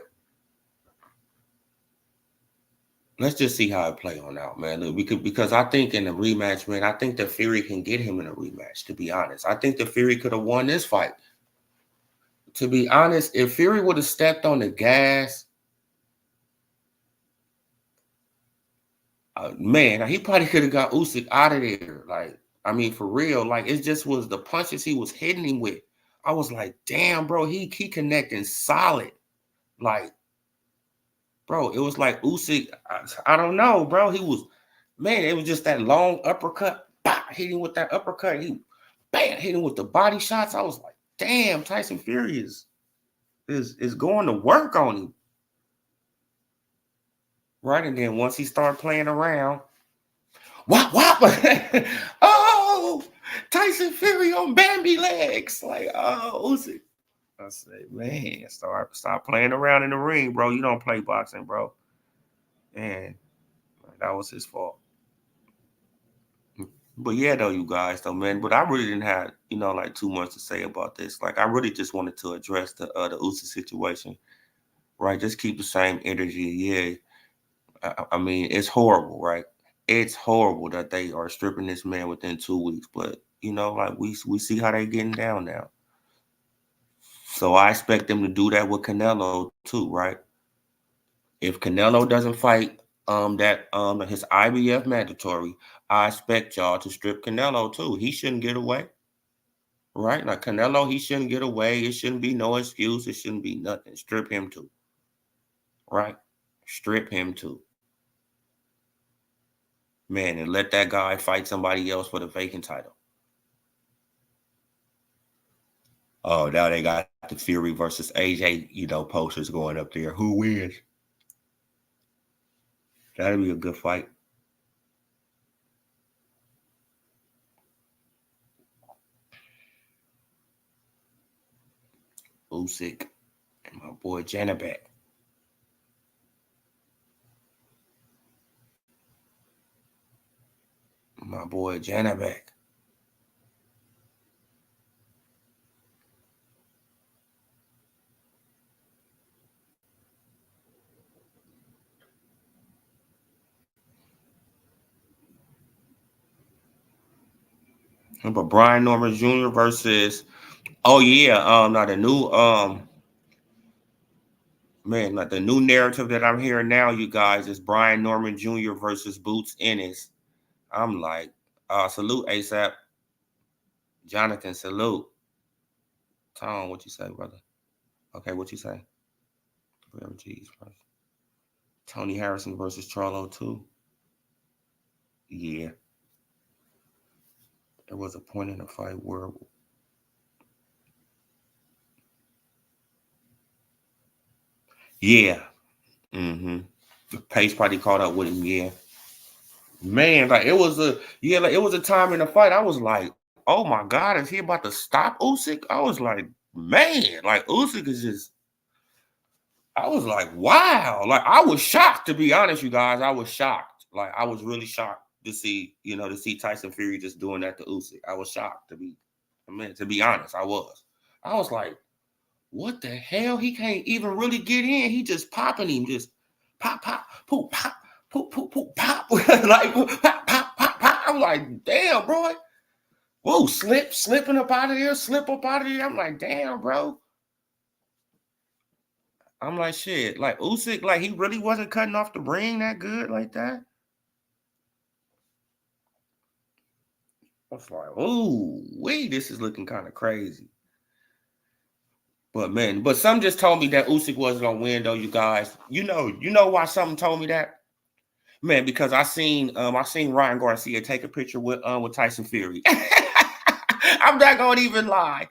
let's just see how it play on out, man. Look, because I think in the rematch, man, I think that Fury can get him in a rematch. To be honest, I think that Fury could have won this fight. To be honest, if Fury would have stepped on the gas, man, he probably could have got Usyk out of there. Like, I mean, for real. Like, it just was the punches he was hitting him with. I was like, damn, bro, he connecting solid. Like, bro, it was like Usyk. I don't know, bro. Man, it was just that long uppercut. Bah, hitting with that uppercut. He, bam, hitting with the body shots. I was like, damn, Tyson Fury is going to work on him. Right, and then once he started playing around, whop whop. Oh, Tyson Fury on Bambi legs. Like, oh, Usyk. I said, man, stop playing around in the ring, bro. You don't play boxing, bro. And that was his fault. But yeah, though, you guys, though, man. But I really didn't have, like too much to say about this. Like, I really just wanted to address the Usyk situation, right? Just keep the same energy. Yeah, I mean, it's horrible, right? It's horrible that they are stripping this man within 2 weeks. But like we see how they getting down now. So I expect them to do that with Canelo too, right? If Canelo doesn't fight his IBF mandatory, I expect y'all to strip Canelo too. He shouldn't get away. Right? Like Canelo, he shouldn't get away. It shouldn't be no excuse. It shouldn't be nothing. Strip him too. Right? Strip him too. Man, and let that guy fight somebody else for the vacant title. Oh, now they got the Fury versus AJ, posters going up there. Who wins? That'll be a good fight. Usyk and my boy Janabek. My boy Janabek. But Brian Norman Jr. versus now the new man, like the new narrative that I'm hearing now, you guys, is Brian Norman Jr. versus Boots Ennis. I'm like, salute ASAP. Jonathan, salute. Tom, what you say, brother? Okay, what you say? Tony Harrison versus Charlo too. Yeah. There was a point in the fight where Mm-hmm. The pace probably caught up with him, yeah. Man, like it was a time in the fight. I was like, oh my God, is he about to stop Usyk? I was like, man, like Usyk is just. I was like, wow. Like I was shocked, to be honest, you guys. I was shocked. Like I was really shocked to see Tyson Fury just doing that to Usyk. I was shocked, to be honest, I was. I was like, what the hell? He can't even really get in. He just popping him, just pop, pop, poop, pop, poop, poop, poop, pop. Like pop, pop, pop, pop. I'm like, damn, bro. Whoa, slipping up out of there, slip up out of there. I'm like, damn, bro. I'm like, shit. Like Usyk, like he really wasn't cutting off the ring that good like that. I was like, ooh, wait, this is looking kind of crazy. But man, some just told me that Usyk wasn't gonna win, though, you guys. You know why something told me that? Man, because I seen Ryan Garcia take a picture with Tyson Fury. I'm not gonna even lie.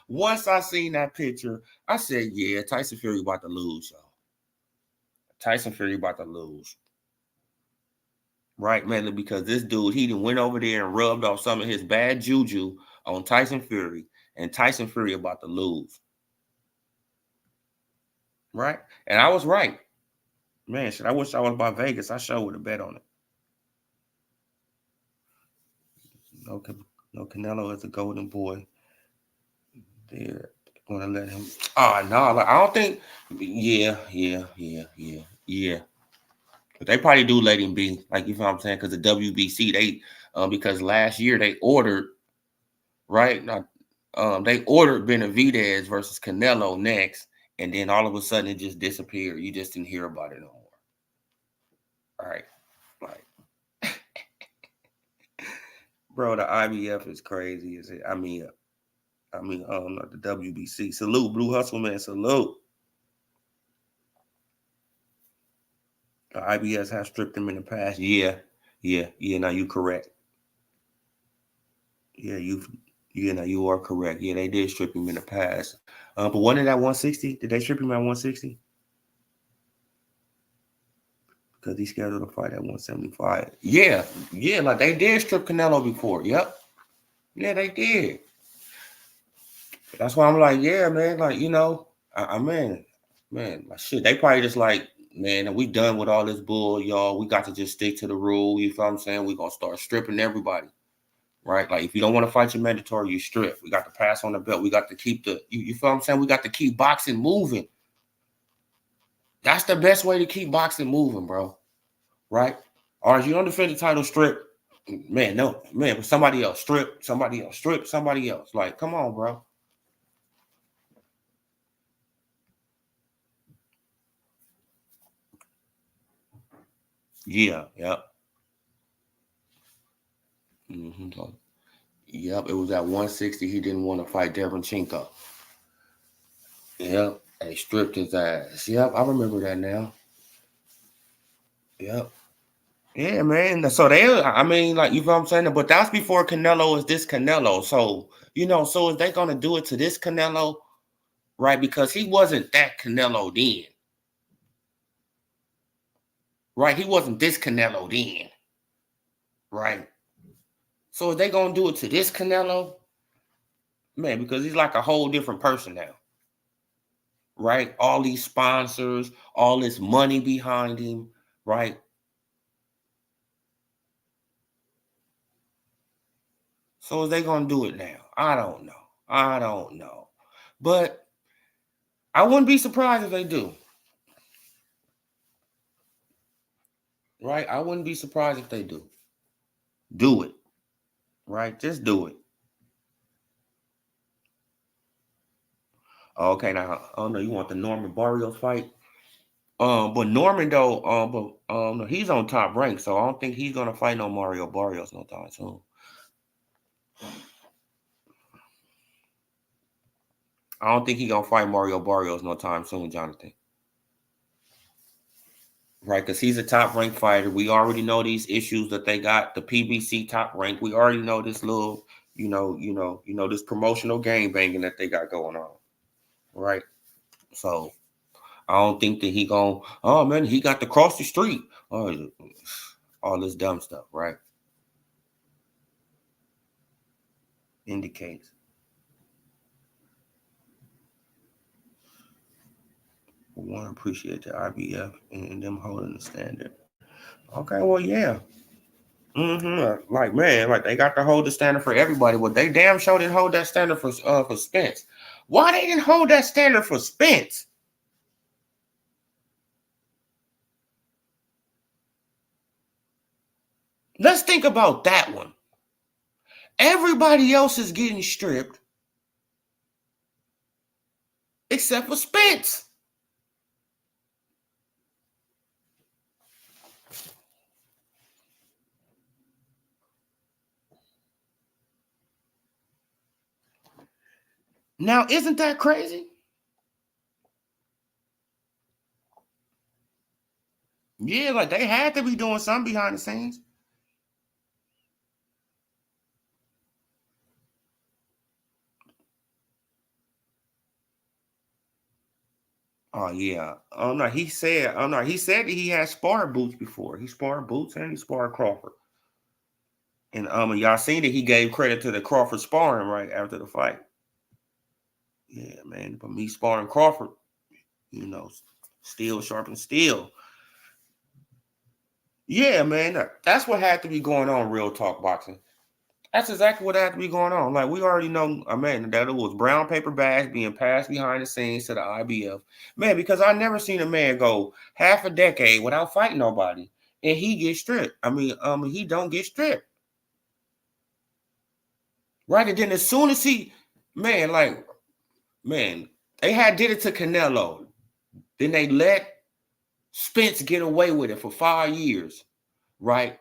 Once I seen that picture, I said, yeah, Tyson Fury about to lose, y'all. Tyson Fury about to lose. Right, man, because this dude, he went over there and rubbed off some of his bad juju on Tyson Fury, and Tyson Fury about to lose. Right? And I was right. Man, shit, I wish I was by Vegas. I sure would have bet on it. No, Canelo is a golden boy. They're gonna let him. Oh no, like, I don't think. Yeah. But they probably do let him be. Like, you know what I'm saying? Because the WBC, because last year they ordered, right? Now, they ordered Benavidez versus Canelo next, and then all of a sudden it just disappeared. You just didn't hear about it no more. All right, like. Bro, the IBF is crazy. Is it? The WBC. Salute, Blue Hustle, man. Salute. The IBS has stripped him in the past. Yeah. Now you correct. Yeah, now you are correct. Yeah, they did strip him in the past. But wasn't it at 160? Did they strip him at 160? Because he's scheduled to fight at 175. Yeah, like they did strip Canelo before. Yep. Yeah, they did. That's why I'm like, yeah, man, like, man, like, shit, they probably just like, man, we done with all this bull, y'all. We got to just stick to the rule. You feel what I'm saying? We're going to start stripping everybody, right? Like, if you don't want to fight your mandatory, you strip. We got to pass on the belt. We got to keep you feel what I'm saying? We got to keep boxing moving. That's the best way to keep boxing moving, bro, right? Or if you don't defend the title, strip. Man, no, man, somebody else, strip, somebody else, strip, somebody else. Like, come on, bro. Yeah, yep. Mm-hmm. Yep, it was at 160. He didn't want to fight Derevchenko. Yep, they stripped his ass. Yep, I remember that now. Yep. Yeah, man. So I mean, like, you know what I'm saying? But that's before Canelo is this Canelo. So, so is they going to do it to this Canelo? Right? Because he wasn't that Canelo then. Right? He wasn't this Canelo then. Right? So is they going to do it to this Canelo? Man, because he's like a whole different person now. Right? All these sponsors, all this money behind him. Right? So is they going to do it now? I don't know. I don't know. But I wouldn't be surprised if they do. Right? I wouldn't be surprised if they do. Do it. Right? Just do it. Okay, now I don't know. You want the Norman Barrios fight? But Norman though, no, he's on top rank, so I don't think he's gonna fight no Mario Barrios no time soon. I don't think he's gonna fight Mario Barrios no time soon, Jonathan. Right? Because he's a top ranked fighter. We already know these issues that they got. The PBC top rank. We already know this little, this promotional game banging that they got going on. Right? So I don't think that he gonna. Oh man, he got to cross the street. Oh, all this dumb stuff, right? Indicates. We want to appreciate the IBF and them holding the standard. Okay, well, yeah. Like, man, like they got to hold the standard for everybody. Well, they damn sure didn't hold that standard for Spence. Why they didn't hold that standard for Spence? Let's think about that one. Everybody else is getting stripped except for Spence. Now, isn't that crazy? Yeah, like they had to be doing something behind the scenes. Oh yeah. Oh no, he said. Oh no, he said that he had sparred Boots before. He sparred Boots and he sparred Crawford. And y'all seen that he gave credit to the Crawford sparring right after the fight. Yeah, man. But me sparring Crawford, you know, steel sharpens steel. Yeah, man. That's what had to be going on. Real talk boxing. That's exactly what had to be going on. Like we already know, man, that it was brown paper bags being passed behind the scenes to the IBF. Man, because I never seen a man go half a decade without fighting nobody, and he gets stripped. I mean, he don't get stripped, right? And then as soon as man, they had did it to Canelo. Then they let Spence get away with it for 5 years, right?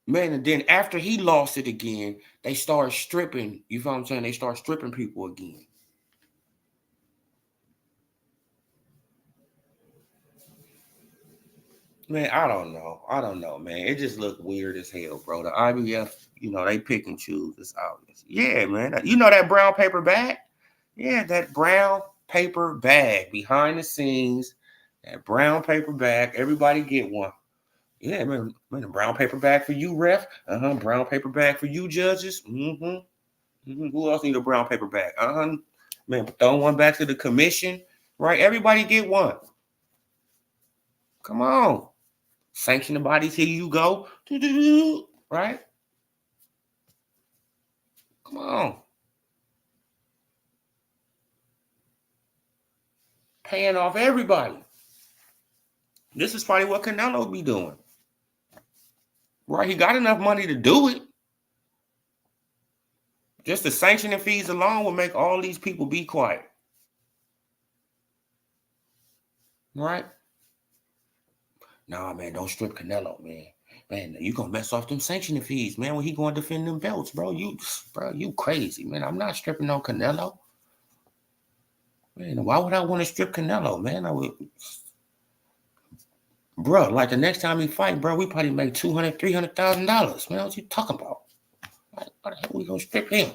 Man, and then after he lost it again, they started stripping. You feel what I'm saying? They start stripping people again. Man, I don't know. I don't know, man. It just looked weird as hell, bro. The IBF, they pick and choose. It's obvious. Yeah, man. You know that brown paper bag? Yeah, that brown paper bag behind the scenes. That brown paper bag. Everybody get one. Yeah, man. Man, a brown paper bag for you, ref. Brown paper bag for you, judges. Who else need a brown paper bag? Man, throw one back to the commission. Right? Everybody get one. Come on. Sanction the bodies, here you go. Right? Come on. Paying off everybody. This is probably what Canelo be doing. Right? He got enough money to do it. Just the sanctioning fees alone will make all these people be quiet. Right? Nah, man, don't strip Canelo, man. Man, you gonna mess off them sanctioning fees, man. When he going to defend them belts, bro. You crazy, man. I'm not stripping on Canelo. Man, why would I want to strip Canelo, man? I would, bro. Like the next time we fight, bro, we probably make $200,000-$300,000, man. What you talking about? Like, why the hell we gonna strip him?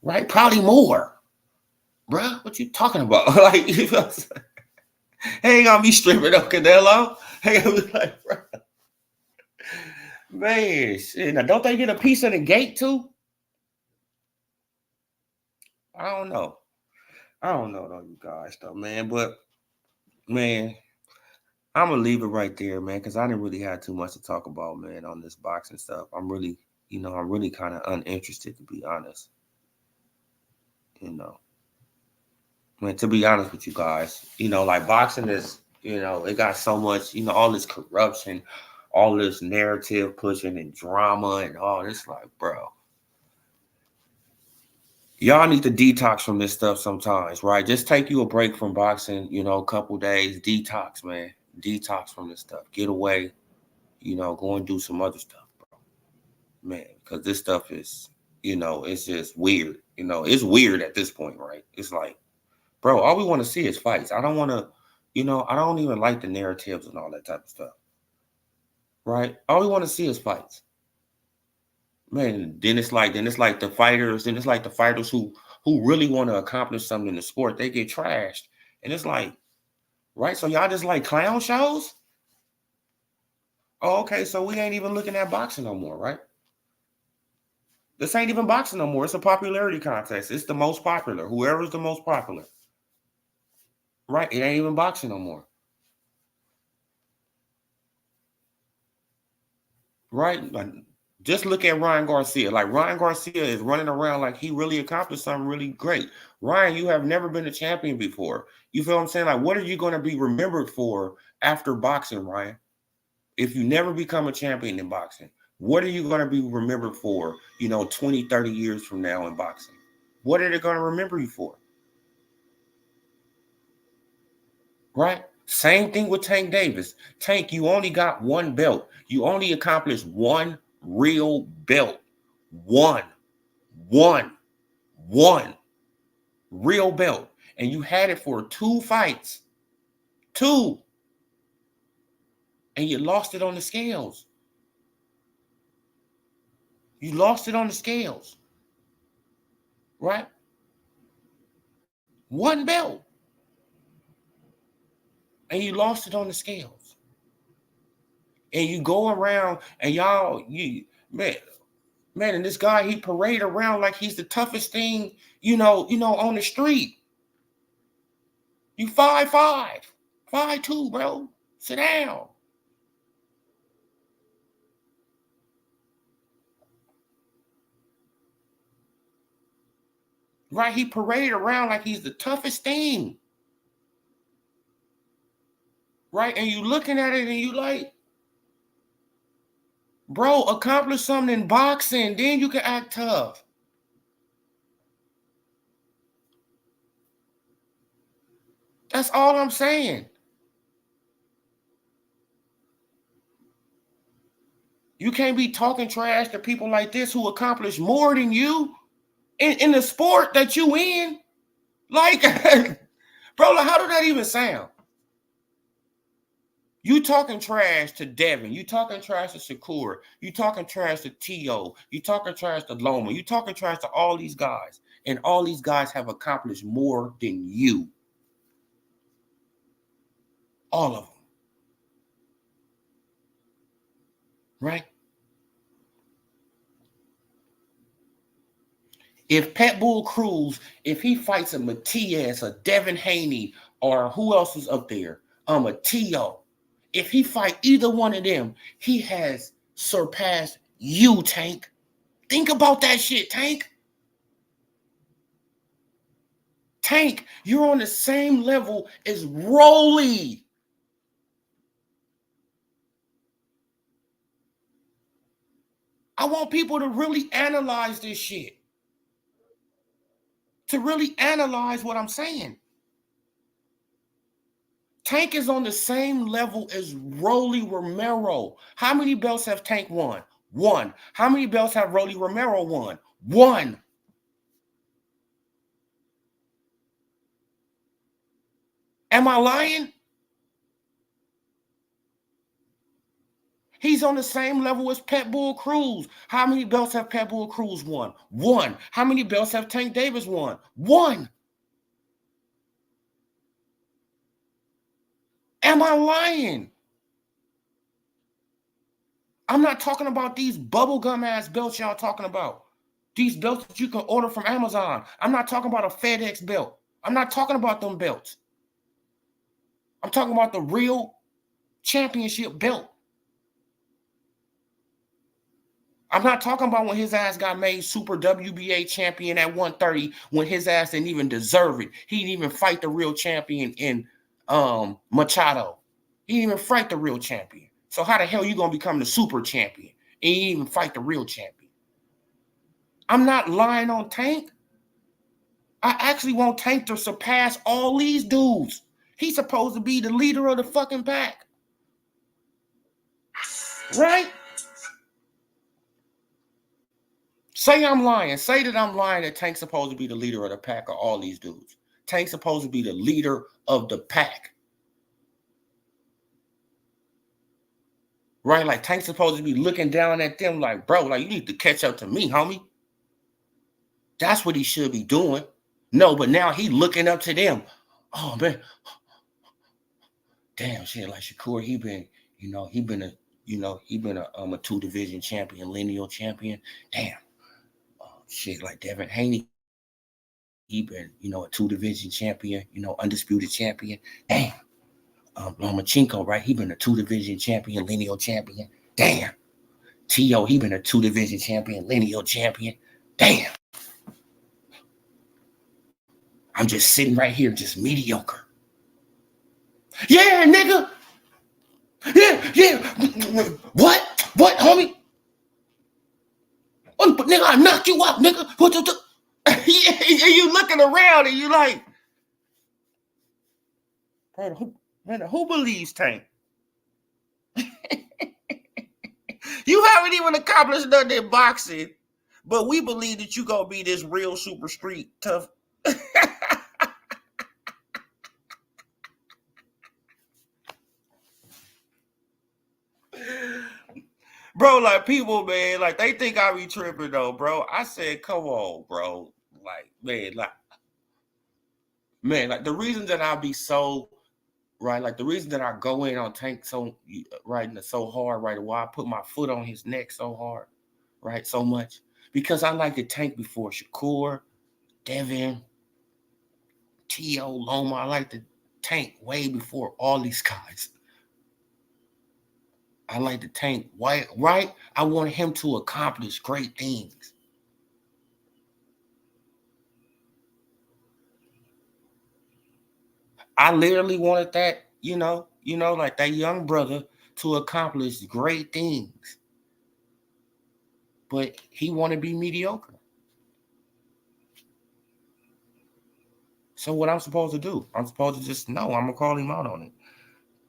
Right? Probably more, bro. What you talking about? Like, you know, he ain't gonna be stripping up Canelo. He gonna be like, bro, man, shit. Now, don't they get a piece of the gate too? I don't know. I don't know though, you guys, though, man. But man, I'm gonna leave it right there, man, because I didn't really have too much to talk about, man, on this boxing stuff. I'm really kind of uninterested, to be honest. You know, man, to be honest with you guys, like boxing is, it got so much, all this corruption, all this narrative pushing and drama and all this, like, bro, y'all need to detox from this stuff sometimes, right? Just take you a break from boxing, a couple days, detox, man. Detox from this stuff. Get away, go and do some other stuff, bro. Man, because this stuff is, it's just weird. It's weird at this point, right? It's like, bro, all we want to see is fights. I don't want to, I don't even like the narratives and all that type of stuff, right? All we want to see is fights. Man, then it's like the fighters who really want to accomplish something in the sport, they get trashed. And it's like, right? So y'all just like clown shows? Oh, okay, so we ain't even looking at boxing no more, right? This ain't even boxing no more. It's a popularity contest. It's the most popular. Whoever's the most popular. Right? It ain't even boxing no more. Right? Like, just look at Ryan Garcia. Like, Ryan Garcia is running around like he really accomplished something really great. Ryan, you have never been a champion before. You feel what I'm saying? Like, what are you going to be remembered for after boxing, Ryan? If you never become a champion in boxing, what are you going to be remembered for, 20, 30 years from now in boxing? What are they going to remember you for? Right? Same thing with Tank Davis. Tank, you only got one belt. You only accomplished one real belt. One one real belt. And you had it for 2 fights. 2. And you lost it on the scales. You lost it on the scales. Right? One belt. And you lost it on the scales. And you go around and man, and this guy, he parade around like he's the toughest thing, on the street. You 5'5", 5'2", bro. Sit down. Right? He paraded around like he's the toughest thing. Right? And you looking at it and you like, bro, accomplish something in boxing, then you can act tough. That's all I'm saying. You can't be talking trash to people like this who accomplish more than you in the sport that you in. Like, bro, like, how did that even sound? You talking trash to Devin. You talking trash to Shakur. You talking trash to T.O. You talking trash to Loma. You talking trash to all these guys. And all these guys have accomplished more than you. All of them. Right? If Pitbull Cruz, if he fights a Matias, a Devin Haney, or who else is up there? A T.O. If he fight either one of them, he has surpassed you, Tank. Think about that shit, Tank. Tank, you're on the same level as Rolly. I want people to really analyze this shit. To really analyze what I'm saying. Tank is on the same level as Rolly Romero. How many belts have Tank won? 1. How many belts have Rolly Romero won? 1. Am I lying? He's on the same level as Pitbull Cruz. How many belts have Pitbull Cruz won? 1. How many belts have Tank Davis won? 1. Am I lying? I'm not talking about these bubblegum ass belts y'all talking about. These belts that you can order from Amazon. I'm not talking about a FedEx belt. I'm not talking about them belts. I'm talking about the real championship belt. I'm not talking about when his ass got made super WBA champion at 130 when his ass didn't even deserve it. He didn't even fight the real champion in Machado. He didn't even fight the real champion. So how the hell you going to become the super champion and you didn't even fight the real champion? I'm not lying on Tank. I actually want Tank to surpass all these dudes. He's supposed to be the leader of the fucking pack. Right? Say I'm lying. Say that I'm lying that Tank's supposed to be the leader of the pack of all these dudes. Tank's supposed to be the leader of the pack. Right? Like Tank's supposed to be looking down at them like, bro, like you need to catch up to me, homie. That's what he should be doing. No, but now he looking up to them. Oh, man. Damn, shit, like Shakur, he been a 2-division champion, lineal champion. Damn. Shit, like Devin Haney, he been, a 2-division champion, undisputed champion. Damn. Lomachenko, right? He been a 2-division champion, lineal champion. Damn. T.O., he been a 2-division champion, lineal champion. Damn. I'm just sitting right here, just mediocre. Yeah, nigga. Yeah. What, homie? Nigga, I knocked you out, nigga. What the? You looking around and you like, who believes Tank? You haven't even accomplished nothing in boxing, but we believe that you gonna be this real super street tough. Bro, like people, man, like they think I be tripping though, bro. I said, come on, bro. Like, man, the reason that I be so right, like the reason that I go in on Tank so hard, right, why I put my foot on his neck so hard, right, so much, because I like to Tank before Shakur, Devin, T.O., Loma. I like to Tank way before all these guys. I like to Tank, right? I want him to accomplish great things. I literally wanted that, like that young brother to accomplish great things. But he want to be mediocre. So what I'm supposed to do? I'm supposed to just, no, I'm going to call him out on it.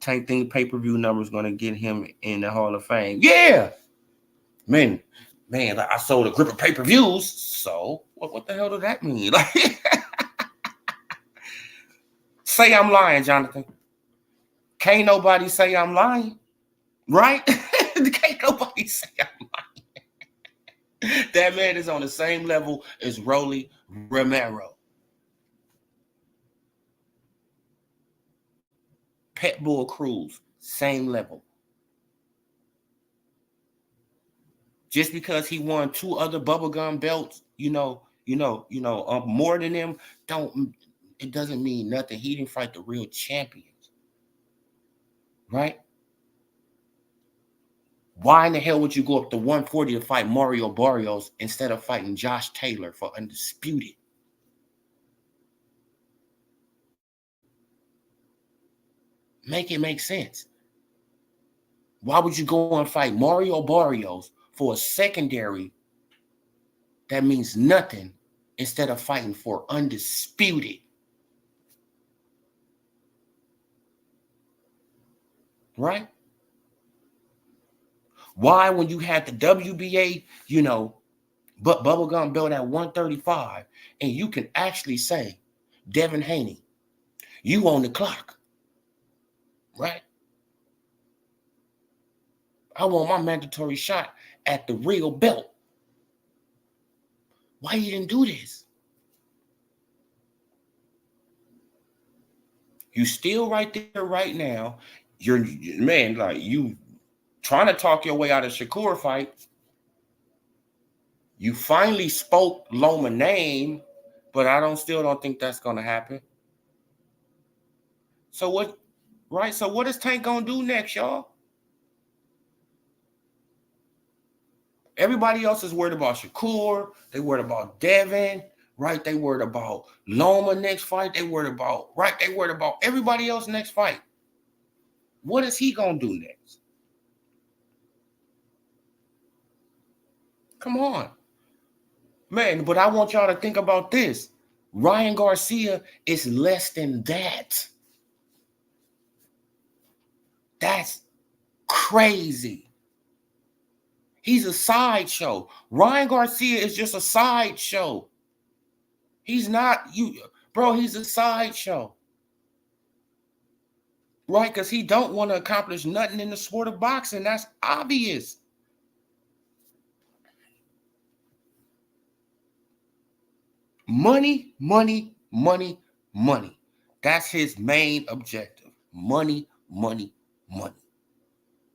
Tank think pay-per-view number is going to get him in the Hall of Fame. Yeah! Man, I sold a grip of pay-per-views. So what the hell does that mean? Like, say I'm lying, Jonathan. Can't nobody say I'm lying, right? Can't nobody say I'm lying. That man is on the same level as Rolly Romero. Pitbull Cruz, same level. Just because he won 2 other bubblegum belts, more than him, it doesn't mean nothing. He didn't fight the real champions, right? Why in the hell would you go up to 140 to fight Mario Barrios instead of fighting Josh Taylor for undisputed? Make it make sense. Why would you go and fight Mario Barrios for a secondary that means nothing instead of fighting for undisputed? right? Why, when you had the WBA, but bubblegum belt at 135, and you can actually say, Devin Haney, you on the clock, right? I want my mandatory shot at the real belt. Why you didn't do this? You still right there right now. You're, man, like, you trying to talk your way out of Shakur fight. You finally spoke Loma name, but I still don't think that's gonna happen. So what, right? So what is Tank gonna do next, y'all? Everybody else is worried about Shakur. They worried about Devin, right? They worried about Loma next fight. They worried about, right? They worried about everybody else next fight. What is he gonna do next? Come on, man. But I want y'all to think about this. Ryan Garcia is less than that. That's crazy. He's a sideshow. Ryan Garcia is just a sideshow. He's not you, bro. He's a sideshow, right? Because he don't want to accomplish nothing in the sport of boxing. That's obvious. Money, money, money, money. That's his main objective. Money, money, money.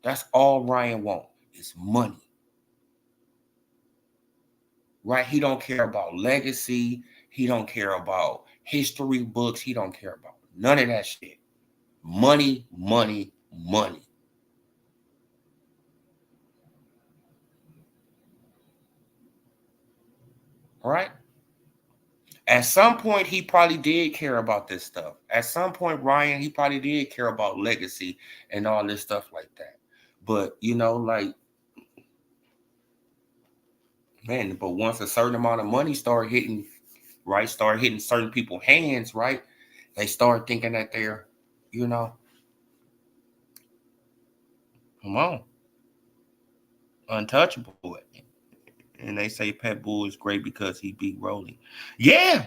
That's all Ryan wants is money. Right? He don't care about legacy. He don't care about history books. He don't care about none of that shit. Money, money, money. Right? At some point, he probably did care about this stuff. At some point, Ryan, he probably did care about legacy and all this stuff like that. But, like, man, but once a certain amount of money start hitting, right, start hitting certain people's hands, right, they start thinking that they're, come on, untouchable. And they say Pitbull is great because he beat Rolly. Yeah.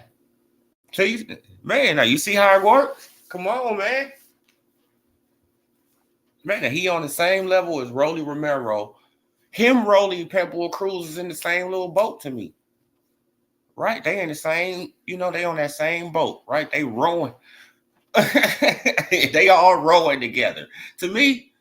So, man, now you see how it works? Come on, man. Man, he on the same level as Rolly Romero. Him, Rolly, Pitbull Cruz is in the same little boat to me. Right? They in the same, they on that same boat, right? They rowing. They all rowing together. To me,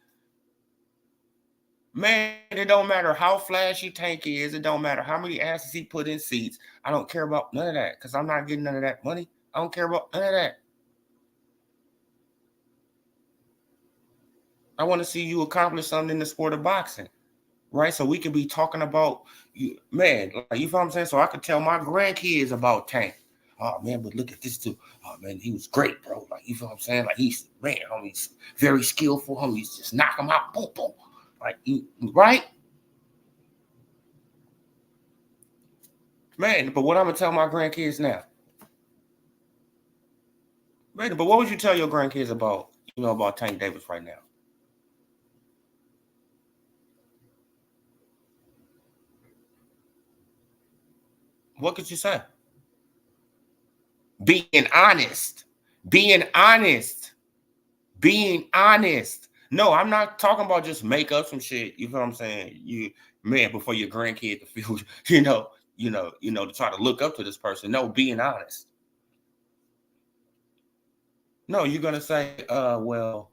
man, it don't matter how flashy Tank is. It don't matter how many asses he put in seats. I don't care about none of that because I'm not getting none of that money. I don't care about none of that. I want to see you accomplish something in the sport of boxing, right? So we can be talking about you, man. Like, you feel what I'm saying? So I could tell my grandkids about Tank. Oh man, but look at this too. Oh man, he was great, bro. Like, you feel what I'm saying? Like, he's, man, homies, very skillful. Homies, just knock him out, boom, boom. Like, right? Man, but what I'm gonna tell my grandkids now? Man, but what would you tell your grandkids about, about Tank Davis right now? What could you say? Being honest. Being honest. Being honest. No, I'm not talking about just make up some shit. You feel what I'm saying? You, man, before your grandkid to feel, to try to look up to this person. No, being honest. No, you're gonna say, well,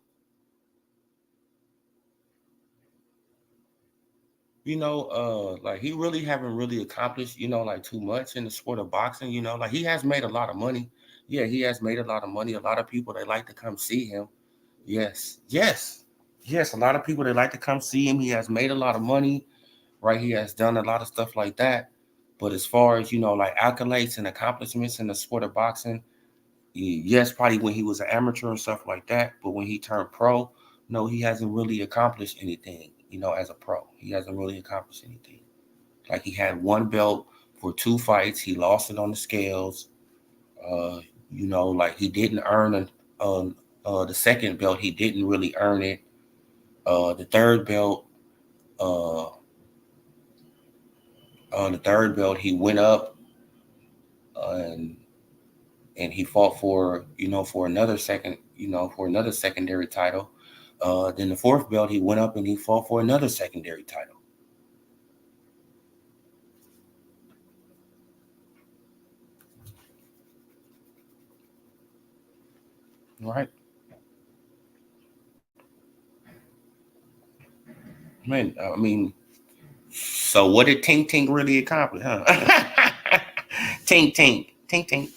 like, he really haven't really accomplished, like, too much in the sport of boxing. Like, he has made a lot of money. Yeah, he has made a lot of money. A lot of people, they like to come see him. Yes, yes, yes. A lot of people, they like to come see him. He has made a lot of money, right? He has done a lot of stuff like that. But as far as, like, accolades and accomplishments in the sport of boxing, yes, probably when he was an amateur and stuff like that. But when he turned pro, no, he hasn't really accomplished anything, as a pro. He hasn't really accomplished anything. Like, he had one belt for 2 fights. He lost it on the scales. Like, he didn't earn the second belt. He didn't really earn it. The third belt, uh, on the third belt, he went up and he fought for for another second for another secondary title. Then the fourth belt, he went up and he fought for another secondary title. Right, man. I mean, so what did Tink Tink really accomplish, huh? Tink Tink, Tink Tink,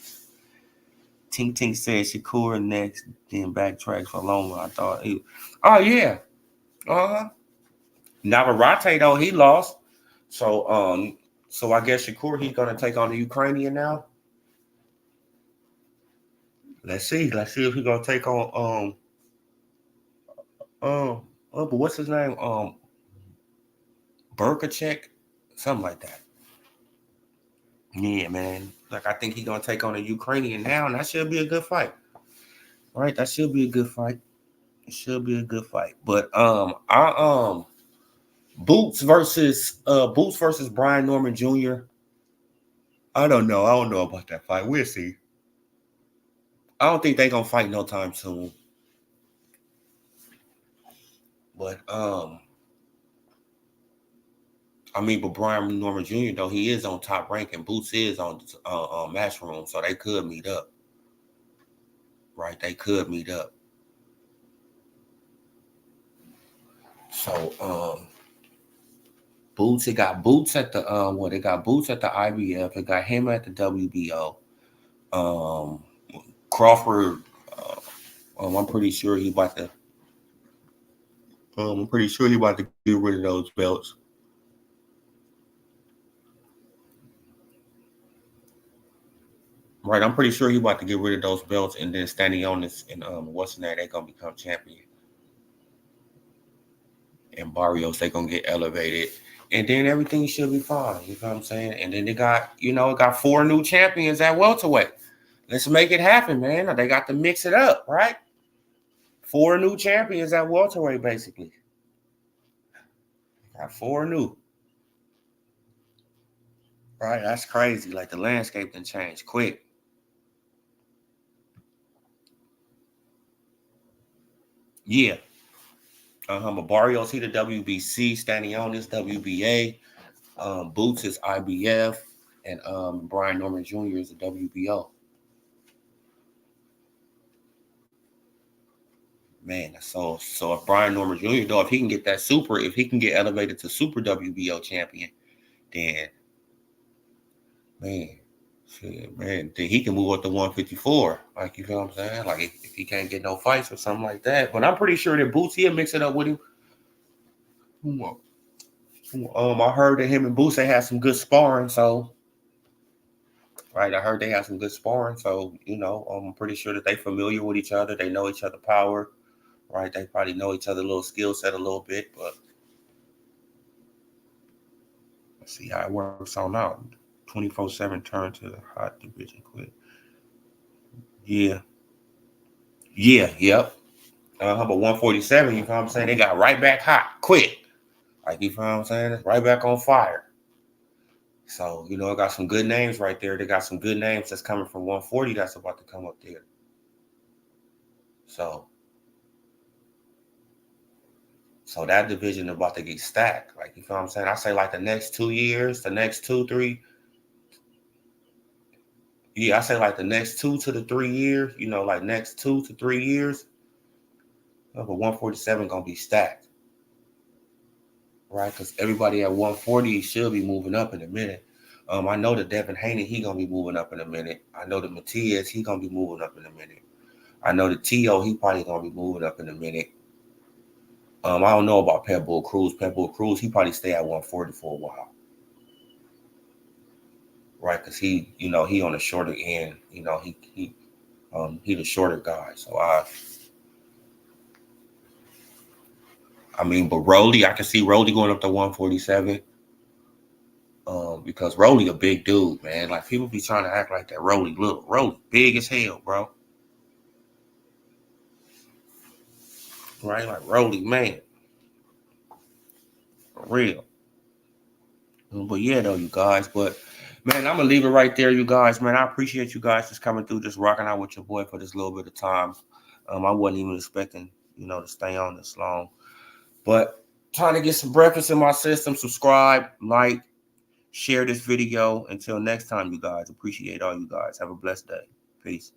Tink Tink said Shakur next, then backtracks for Loma. I thought he, oh yeah, uh-huh. Navarrete though he lost, so so I guess Shakur he's gonna take on the Ukrainian now. Let's see if he's gonna take on but what's his name Burkacek, something like that. Yeah, man. Like I think he's gonna take on a Ukrainian now, and that should be a good fight. Right, that should be a good fight. It should be a good fight. But I Boots versus Brian Norman Jr. I don't know. I don't know about that fight. We'll see. I don't think they're gonna fight no time soon. But I mean, but Brian Norman Jr. though he is on top rank, and Boots is on Matchroom, so they could meet up. Right, they could meet up. So Boots, they got Boots at the they got Boots at the IBF. They got him at the WBO. Um, Crawford, I'm pretty sure he about to. I'm pretty sure he about to get rid of those belts. Right, I'm pretty sure he about to get rid of those belts, and then Stanionis and what's the name? They gonna become champion, and Barrios they gonna get elevated, and then everything should be fine. You know what I'm saying? And then they got got 4 new champions at welterweight. Let's make it happen, man. They got to mix it up, right? 4 new champions at welterweight, basically. Got 4 new. Right, that's crazy. Like the landscape can change quick. Yeah. Barrios, he the WBC, Stanionis, WBA, Boots is IBF, and Brian Norman Jr. is the WBO. Man, so if Brian Norman Jr. though, if he can get that super, if he can get elevated to super WBO champion, then man, shit, man, then he can move up to 154. Like you feel what I'm saying? Like if he can't get no fights or something like that. But I'm pretty sure that Boots he'll mix it up with him. I heard that him and Boots they had some good sparring, so right. I heard they had some good sparring, so I'm pretty sure that they familiar with each other. They know each other power, right? They probably know each other little skill set a little bit, but let's see how it works on out. 24/7 turn to the hot division quick. Yeah. Yeah, yep. But 147, you know what I'm saying? They got right back hot, quick. Like you know what I'm saying? It's right back on fire. So, I got some good names right there. They got some good names that's coming from 140 that's about to come up there. So that division about to get stacked. Like you know what I'm saying? I say like the next 2 years, the next 2, 3. Yeah, I say like the next 2 to 3 years, like next 2 to 3 years. But 147 gonna be stacked. Right? Because everybody at 140 should be moving up in a minute. I know that Devin Haney, he gonna be moving up in a minute. I know that Matias, he gonna be moving up in a minute. I know that T.O., he probably gonna be moving up in a minute. I don't know about Pitbull Cruz. Pitbull Cruz, he probably stay at 140 for a while. Right? Because he on the shorter end. He the shorter guy. So I mean, but Rolly, I can see Rolly going up to 147. Because Rolly a big dude, man. Like people be trying to act like that Rolly little. Rolly big as hell, bro. Right? Like Rolly, man. real. But yeah, though, you guys. But man, I'm gonna leave it right there, you guys. Man, I appreciate you guys just coming through, just rocking out with your boy for this little bit of time. I wasn't even expecting, to stay on this long. But trying to get some breakfast in my system. Subscribe, like, share this video. Until next time, you guys. Appreciate all you guys. Have a blessed day. Peace.